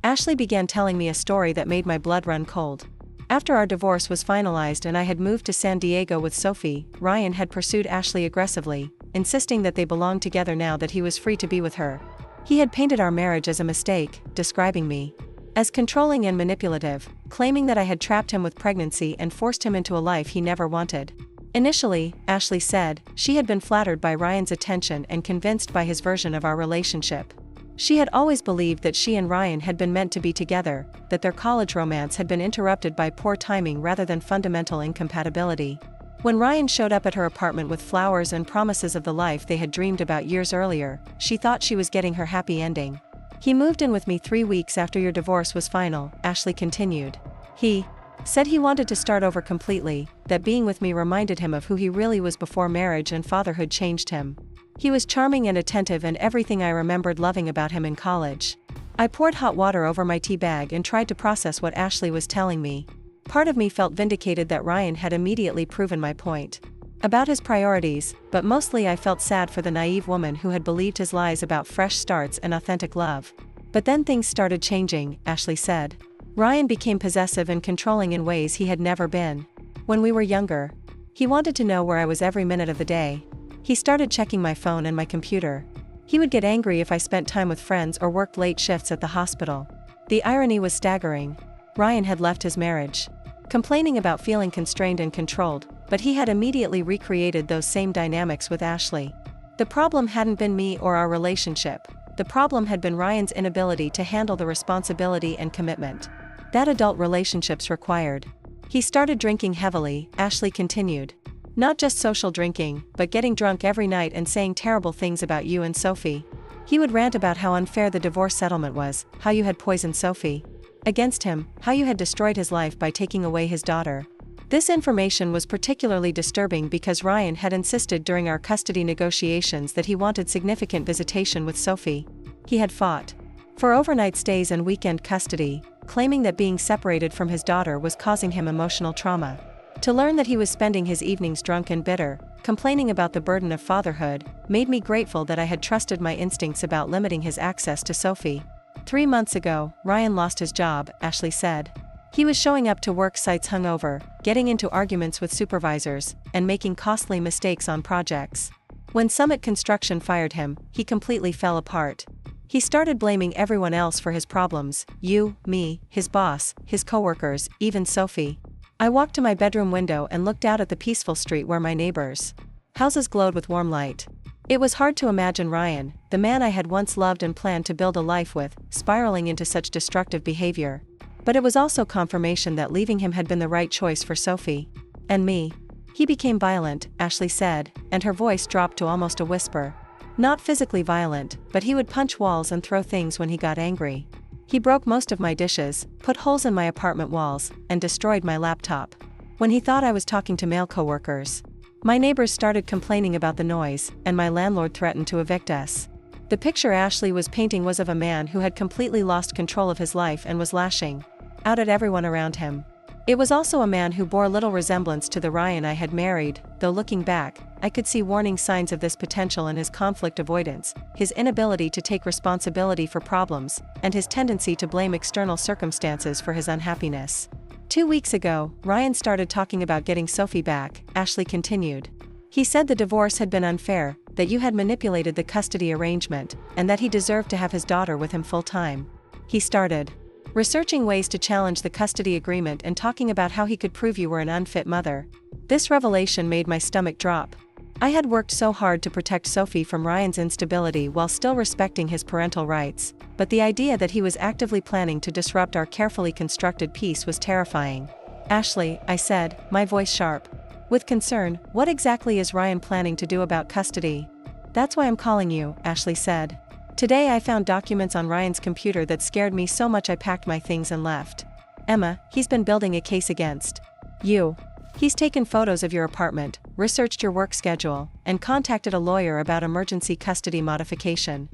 Ashley began telling me a story that made my blood run cold. After our divorce was finalized and I had moved to San Diego with Sophie, Ryan had pursued Ashley aggressively, insisting that they belonged together now that he was free to be with her. He had painted our marriage as a mistake, describing me as controlling and manipulative, claiming that I had trapped him with pregnancy and forced him into a life he never wanted. Initially, Ashley said, she had been flattered by Ryan's attention and convinced by his version of our relationship. She had always believed that she and Ryan had been meant to be together, that their college romance had been interrupted by poor timing rather than fundamental incompatibility. When Ryan showed up at her apartment with flowers and promises of the life they had dreamed about years earlier, she thought she was getting her happy ending. "He moved in with me 3 weeks after your divorce was final," Ashley continued. "He said he wanted to start over completely, that being with me reminded him of who he really was before marriage and fatherhood changed him. He was charming and attentive and everything I remembered loving about him in college." I poured hot water over my tea bag and tried to process what Ashley was telling me. Part of me felt vindicated that Ryan had immediately proven my point about his priorities, but mostly I felt sad for the naive woman who had believed his lies about fresh starts and authentic love. "But then things started changing," Ashley said. "Ryan became possessive and controlling in ways he had never been. When we were younger, he wanted to know where I was every minute of the day. He started checking my phone and my computer. He would get angry if I spent time with friends or worked late shifts at the hospital." The irony was staggering. Ryan had left his marriage, complaining about feeling constrained and controlled, but he had immediately recreated those same dynamics with Ashley. The problem hadn't been me or our relationship. The problem had been Ryan's inability to handle the responsibility and commitment that adult relationships required. "He started drinking heavily," Ashley continued. "Not just social drinking, but getting drunk every night and saying terrible things about you and Sophie. He would rant about how unfair the divorce settlement was, how you had poisoned Sophie against him, how you had destroyed his life by taking away his daughter." This information was particularly disturbing because Ryan had insisted during our custody negotiations that he wanted significant visitation with Sophie. He had fought for overnight stays and weekend custody, claiming that being separated from his daughter was causing him emotional trauma. To learn that he was spending his evenings drunk and bitter, complaining about the burden of fatherhood, made me grateful that I had trusted my instincts about limiting his access to Sophie. 3 months ago, Ryan lost his job," Ashley said. "He was showing up to work sites hungover, getting into arguments with supervisors, and making costly mistakes on projects. When Summit Construction fired him, he completely fell apart. He started blaming everyone else for his problems, you, me, his boss, his coworkers, even Sophie." I walked to my bedroom window and looked out at the peaceful street where my neighbors' houses glowed with warm light. It was hard to imagine Ryan, the man I had once loved and planned to build a life with, spiraling into such destructive behavior. But it was also confirmation that leaving him had been the right choice for Sophie. And me. He became violent, Ashley said, and her voice dropped to almost a whisper. Not physically violent, but he would punch walls and throw things when he got angry. He broke most of my dishes, put holes in my apartment walls, and destroyed my laptop. When he thought I was talking to male coworkers. My neighbors started complaining about the noise, and my landlord threatened to evict us. The picture Ashley was painting was of a man who had completely lost control of his life and was lashing out at everyone around him. It was also a man who bore little resemblance to the Ryan I had married, though looking back, I could see warning signs of this potential in his conflict avoidance, his inability to take responsibility for problems, and his tendency to blame external circumstances for his unhappiness. 2 weeks ago, Ryan started talking about getting Sophie back, Ashley continued. He said the divorce had been unfair, that you had manipulated the custody arrangement, and that he deserved to have his daughter with him full time. He started researching ways to challenge the custody agreement and talking about how he could prove you were an unfit mother. This revelation made my stomach drop. I had worked so hard to protect Sophie from Ryan's instability while still respecting his parental rights, but the idea that he was actively planning to disrupt our carefully constructed peace was terrifying. Ashley, I said, my voice sharp. With concern, what exactly is Ryan planning to do about custody? That's why I'm calling you, Ashley said. Today I found documents on Ryan's computer that scared me so much I packed my things and left. Emma, he's been building a case against you. He's taken photos of your apartment, researched your work schedule, and contacted a lawyer about emergency custody modification.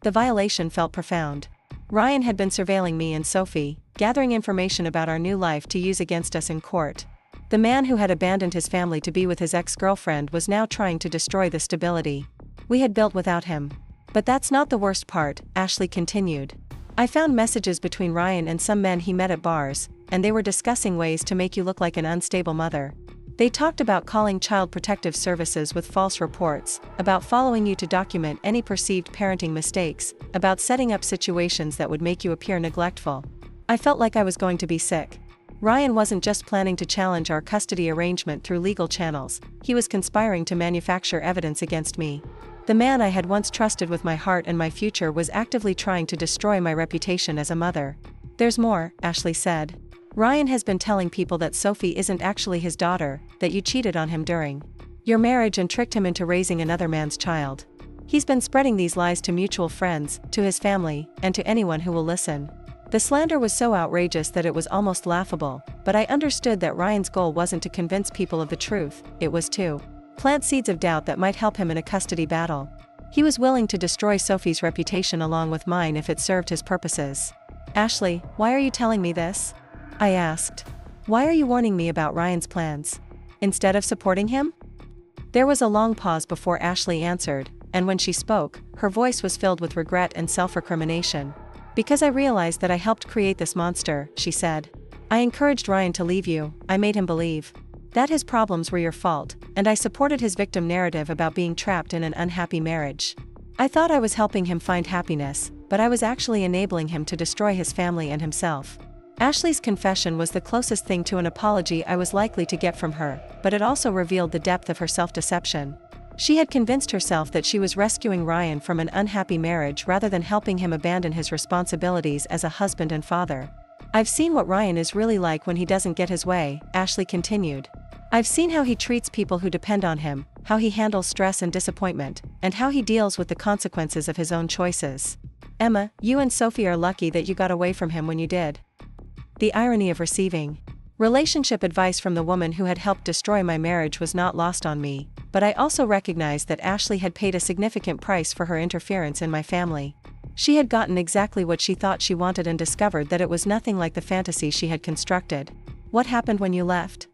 The violation felt profound. Ryan had been surveilling me and Sophie, gathering information about our new life to use against us in court. The man who had abandoned his family to be with his ex-girlfriend was now trying to destroy the stability we had built without him. But that's not the worst part, Ashley continued. I found messages between Ryan and some men he met at bars, and they were discussing ways to make you look like an unstable mother. They talked about calling Child Protective Services with false reports, about following you to document any perceived parenting mistakes, about setting up situations that would make you appear neglectful. I felt like I was going to be sick. Ryan wasn't just planning to challenge our custody arrangement through legal channels, he was conspiring to manufacture evidence against me. The man I had once trusted with my heart and my future was actively trying to destroy my reputation as a mother. There's more, Ashley said. Ryan has been telling people that Sophie isn't actually his daughter, that you cheated on him during your marriage and tricked him into raising another man's child. He's been spreading these lies to mutual friends, to his family, and to anyone who will listen. The slander was so outrageous that it was almost laughable, but I understood that Ryan's goal wasn't to convince people of the truth, it was to plant seeds of doubt that might help him in a custody battle. He was willing to destroy Sophie's reputation along with mine if it served his purposes. Ashley, why are you telling me this? I asked. Why are you warning me about Ryan's plans? Instead of supporting him? There was a long pause before Ashley answered, and when she spoke, her voice was filled with regret and self-recrimination. Because I realized that I helped create this monster, she said. I encouraged Ryan to leave you, I made him believe that his problems were your fault, and I supported his victim narrative about being trapped in an unhappy marriage. I thought I was helping him find happiness, but I was actually enabling him to destroy his family and himself. Ashley's confession was the closest thing to an apology I was likely to get from her, but it also revealed the depth of her self-deception. She had convinced herself that she was rescuing Ryan from an unhappy marriage rather than helping him abandon his responsibilities as a husband and father. I've seen what Ryan is really like when he doesn't get his way, Ashley continued. I've seen how he treats people who depend on him, how he handles stress and disappointment, and how he deals with the consequences of his own choices. Emma, you and Sophie are lucky that you got away from him when you did. The irony of receiving relationship advice from the woman who had helped destroy my marriage was not lost on me, but I also recognized that Ashley had paid a significant price for her interference in my family. She had gotten exactly what she thought she wanted and discovered that it was nothing like the fantasy she had constructed. What happened when you left?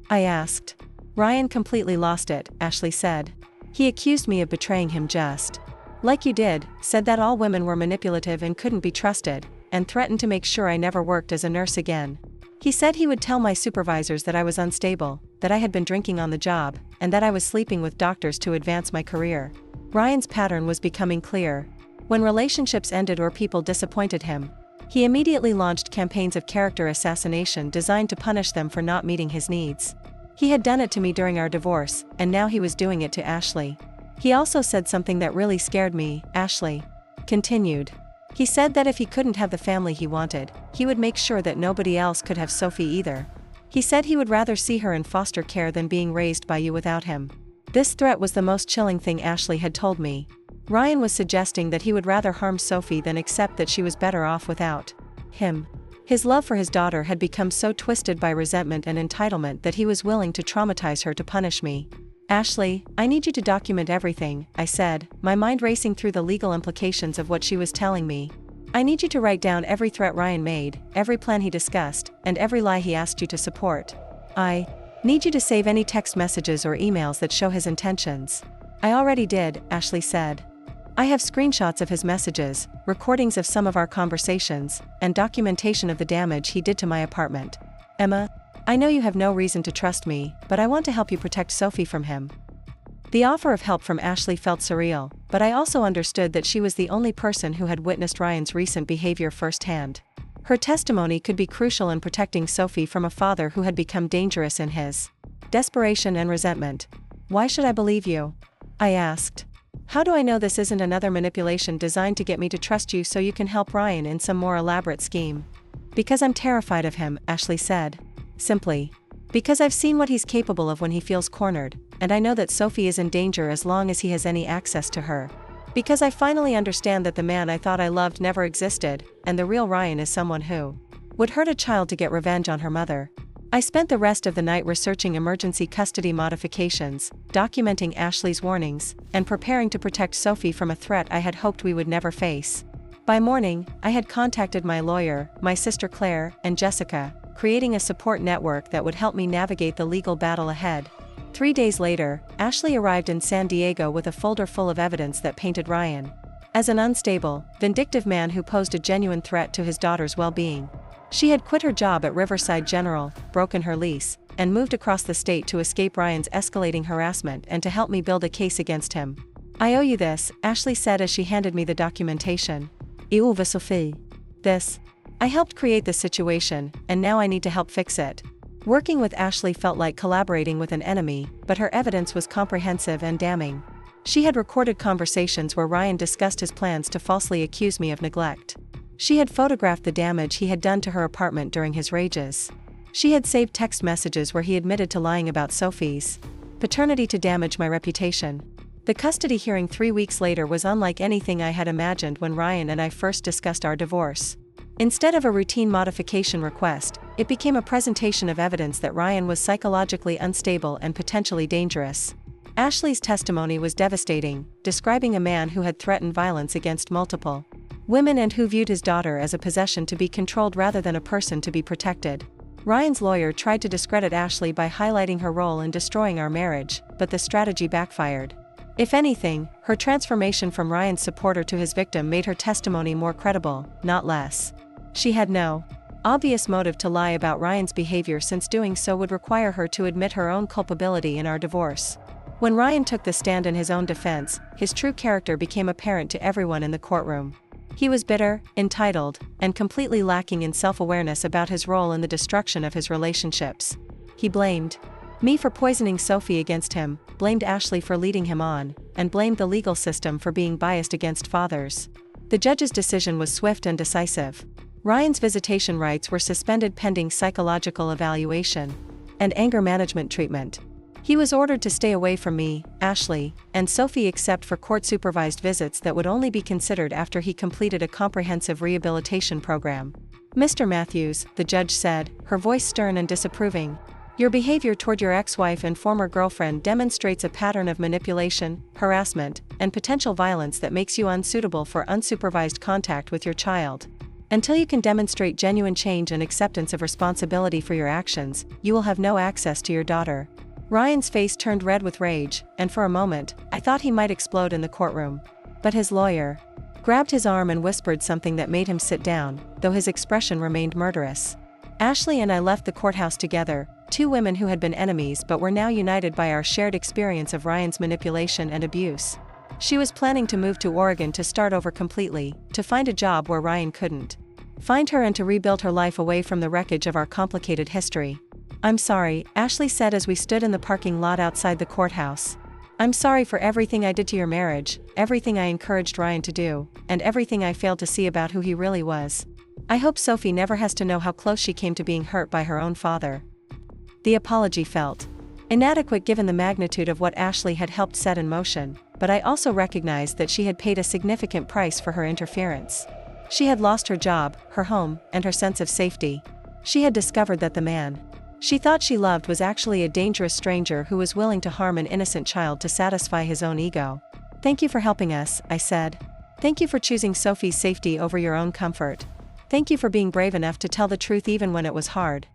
I asked. Ryan completely lost it, Ashley said. He accused me of betraying him just like you did, said that all women were manipulative and couldn't be trusted, and threatened to make sure I never worked as a nurse again. He said he would tell my supervisors that I was unstable, that I had been drinking on the job, and that I was sleeping with doctors to advance my career. Ryan's pattern was becoming clear. When relationships ended or people disappointed him, he immediately launched campaigns of character assassination designed to punish them for not meeting his needs. He had done it to me during our divorce, and now he was doing it to Ashley. He also said something that really scared me, Ashley continued. He said that if he couldn't have the family he wanted, he would make sure that nobody else could have Sophie either. He said he would rather see her in foster care than being raised by you without him. This threat was the most chilling thing Ashley had told me. Ryan was suggesting that he would rather harm Sophie than accept that she was better off without him. His love for his daughter had become so twisted by resentment and entitlement that he was willing to traumatize her to punish me. Ashley, I need you to document everything, I said, my mind racing through the legal implications of what she was telling me. I need you to write down every threat Ryan made, every plan he discussed, and every lie he asked you to support. I need you to save any text messages or emails that show his intentions. I already did, Ashley said. I have screenshots of his messages, recordings of some of our conversations, and documentation of the damage he did to my apartment. Emma, I know you have no reason to trust me, but I want to help you protect Sophie from him. The offer of help from Ashley felt surreal, but I also understood that she was the only person who had witnessed Ryan's recent behavior firsthand. Her testimony could be crucial in protecting Sophie from a father who had become dangerous in his desperation and resentment. Why should I believe you? I asked. How do I know this isn't another manipulation designed to get me to trust you so you can help Ryan in some more elaborate scheme? Because I'm terrified of him, Ashley said. Simply. Because I've seen what he's capable of when he feels cornered, and I know that Sophie is in danger as long as he has any access to her. Because I finally understand that the man I thought I loved never existed, and the real Ryan is someone who would hurt a child to get revenge on her mother. I spent the rest of the night researching emergency custody modifications, documenting Ashley's warnings, and preparing to protect Sophie from a threat I had hoped we would never face. By morning, I had contacted my lawyer, my sister Claire, and Jessica, creating a support network that would help me navigate the legal battle ahead. 3 days later, Ashley arrived in San Diego with a folder full of evidence that painted Ryan as an unstable, vindictive man who posed a genuine threat to his daughter's well-being. She had quit her job at Riverside General, broken her lease, and moved across the state to escape Ryan's escalating harassment and to help me build a case against him. I owe you this, Ashley said as she handed me the documentation. Euva Sophie. This. I helped create this situation, and now I need to help fix it. Working with Ashley felt like collaborating with an enemy, but her evidence was comprehensive and damning. She had recorded conversations where Ryan discussed his plans to falsely accuse me of neglect. She had photographed the damage he had done to her apartment during his rages. She had saved text messages where he admitted to lying about Sophie's paternity to damage my reputation. The custody hearing 3 weeks later was unlike anything I had imagined when Ryan and I first discussed our divorce. Instead of a routine modification request, it became a presentation of evidence that Ryan was psychologically unstable and potentially dangerous. Ashley's testimony was devastating, describing a man who had threatened violence against multiple women and who viewed his daughter as a possession to be controlled rather than a person to be protected. Ryan's lawyer tried to discredit Ashley by highlighting her role in destroying our marriage, but the strategy backfired. If anything, her transformation from Ryan's supporter to his victim made her testimony more credible, not less. She had no obvious motive to lie about Ryan's behavior, since doing so would require her to admit her own culpability in our divorce. When Ryan took the stand in his own defense, his true character became apparent to everyone in the courtroom. He was bitter, entitled, and completely lacking in self-awareness about his role in the destruction of his relationships. He blamed me for poisoning Sophie against him, blamed Ashley for leading him on, and blamed the legal system for being biased against fathers. The judge's decision was swift and decisive. Ryan's visitation rights were suspended pending psychological evaluation and anger management treatment. He was ordered to stay away from me, Ashley, and Sophie except for court-supervised visits that would only be considered after he completed a comprehensive rehabilitation program. Mr. Matthews, the judge said, her voice stern and disapproving, your behavior toward your ex-wife and former girlfriend demonstrates a pattern of manipulation, harassment, and potential violence that makes you unsuitable for unsupervised contact with your child. Until you can demonstrate genuine change and acceptance of responsibility for your actions, you will have no access to your daughter. Ryan's face turned red with rage, and for a moment, I thought he might explode in the courtroom. But his lawyer grabbed his arm and whispered something that made him sit down, though his expression remained murderous. Ashley and I left the courthouse together, two women who had been enemies but were now united by our shared experience of Ryan's manipulation and abuse. She was planning to move to Oregon to start over completely, to find a job where Ryan couldn't find her and to rebuild her life away from the wreckage of our complicated history. I'm sorry, Ashley said as we stood in the parking lot outside the courthouse. I'm sorry for everything I did to your marriage, everything I encouraged Ryan to do, and everything I failed to see about who he really was. I hope Sophie never has to know how close she came to being hurt by her own father. The apology felt inadequate given the magnitude of what Ashley had helped set in motion, but I also recognized that she had paid a significant price for her interference. She had lost her job, her home, and her sense of safety. She had discovered that the man she thought she loved was actually a dangerous stranger who was willing to harm an innocent child to satisfy his own ego. "Thank you for helping us," I said. "Thank you for choosing Sophie's safety over your own comfort. Thank you for being brave enough to tell the truth even when it was hard."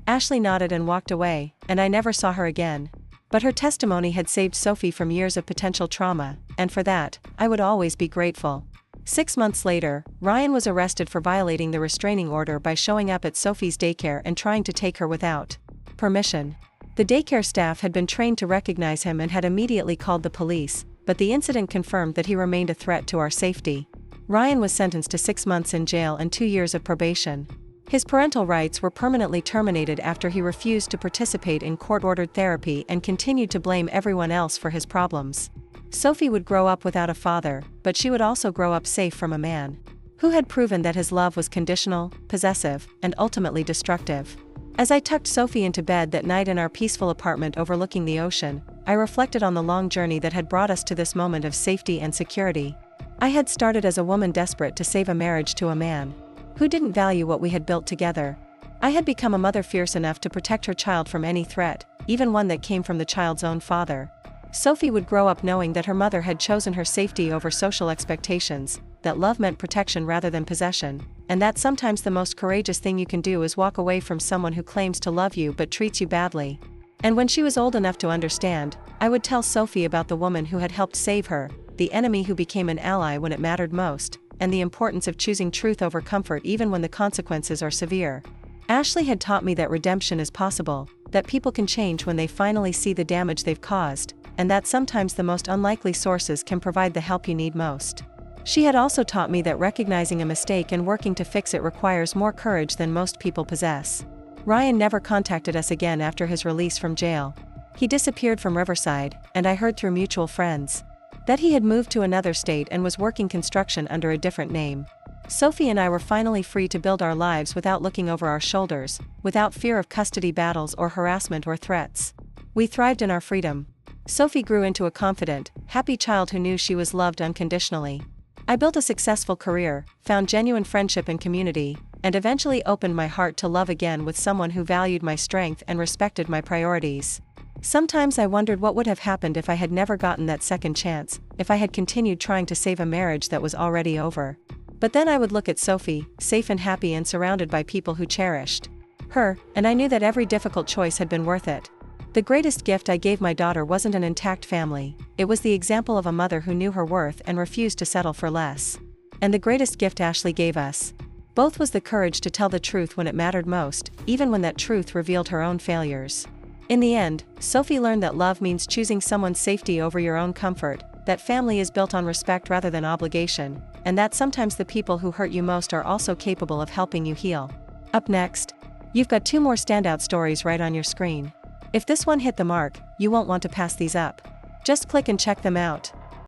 Ashley nodded and walked away, and I never saw her again. But her testimony had saved Sophie from years of potential trauma, and for that, I would always be grateful. 6 months later, Ryan was arrested for violating the restraining order by showing up at Sophie's daycare and trying to take her without permission. The daycare staff had been trained to recognize him and had immediately called the police, but the incident confirmed that he remained a threat to our safety. Ryan was sentenced to 6 months in jail and 2 years of probation. His parental rights were permanently terminated after he refused to participate in court-ordered therapy and continued to blame everyone else for his problems. Sophie would grow up without a father, but she would also grow up safe from a man who had proven that his love was conditional, possessive, and ultimately destructive. As I tucked Sophie into bed that night in our peaceful apartment overlooking the ocean, I reflected on the long journey that had brought us to this moment of safety and security. I had started as a woman desperate to save a marriage to a man who didn't value what we had built together. I had become a mother fierce enough to protect her child from any threat, even one that came from the child's own father. Sophie would grow up knowing that her mother had chosen her safety over social expectations, that love meant protection rather than possession, and that sometimes the most courageous thing you can do is walk away from someone who claims to love you but treats you badly. And when she was old enough to understand, I would tell Sophie about the woman who had helped save her, the enemy who became an ally when it mattered most, and the importance of choosing truth over comfort even when the consequences are severe. Ashley had taught me that redemption is possible, that people can change when they finally see the damage they've caused, and that sometimes the most unlikely sources can provide the help you need most. She had also taught me that recognizing a mistake and working to fix it requires more courage than most people possess. Ryan never contacted us again after his release from jail. He disappeared from Riverside, and I heard through mutual friends that he had moved to another state and was working construction under a different name. Sophie and I were finally free to build our lives without looking over our shoulders, without fear of custody battles or harassment or threats. We thrived in our freedom. Sophie grew into a confident, happy child who knew she was loved unconditionally. I built a successful career, found genuine friendship and community, and eventually opened my heart to love again with someone who valued my strength and respected my priorities. Sometimes I wondered what would have happened if I had never gotten that second chance, if I had continued trying to save a marriage that was already over. But then I would look at Sophie, safe and happy and surrounded by people who cherished her, and I knew that every difficult choice had been worth it. The greatest gift I gave my daughter wasn't an intact family, it was the example of a mother who knew her worth and refused to settle for less. And the greatest gift Ashley gave us both was the courage to tell the truth when it mattered most, even when that truth revealed her own failures. In the end, Sophie learned that love means choosing someone's safety over your own comfort, that family is built on respect rather than obligation, and that sometimes the people who hurt you most are also capable of helping you heal. Up next, you've got 2 more standout stories right on your screen. If this one hit the mark, you won't want to pass these up. Just click and check them out.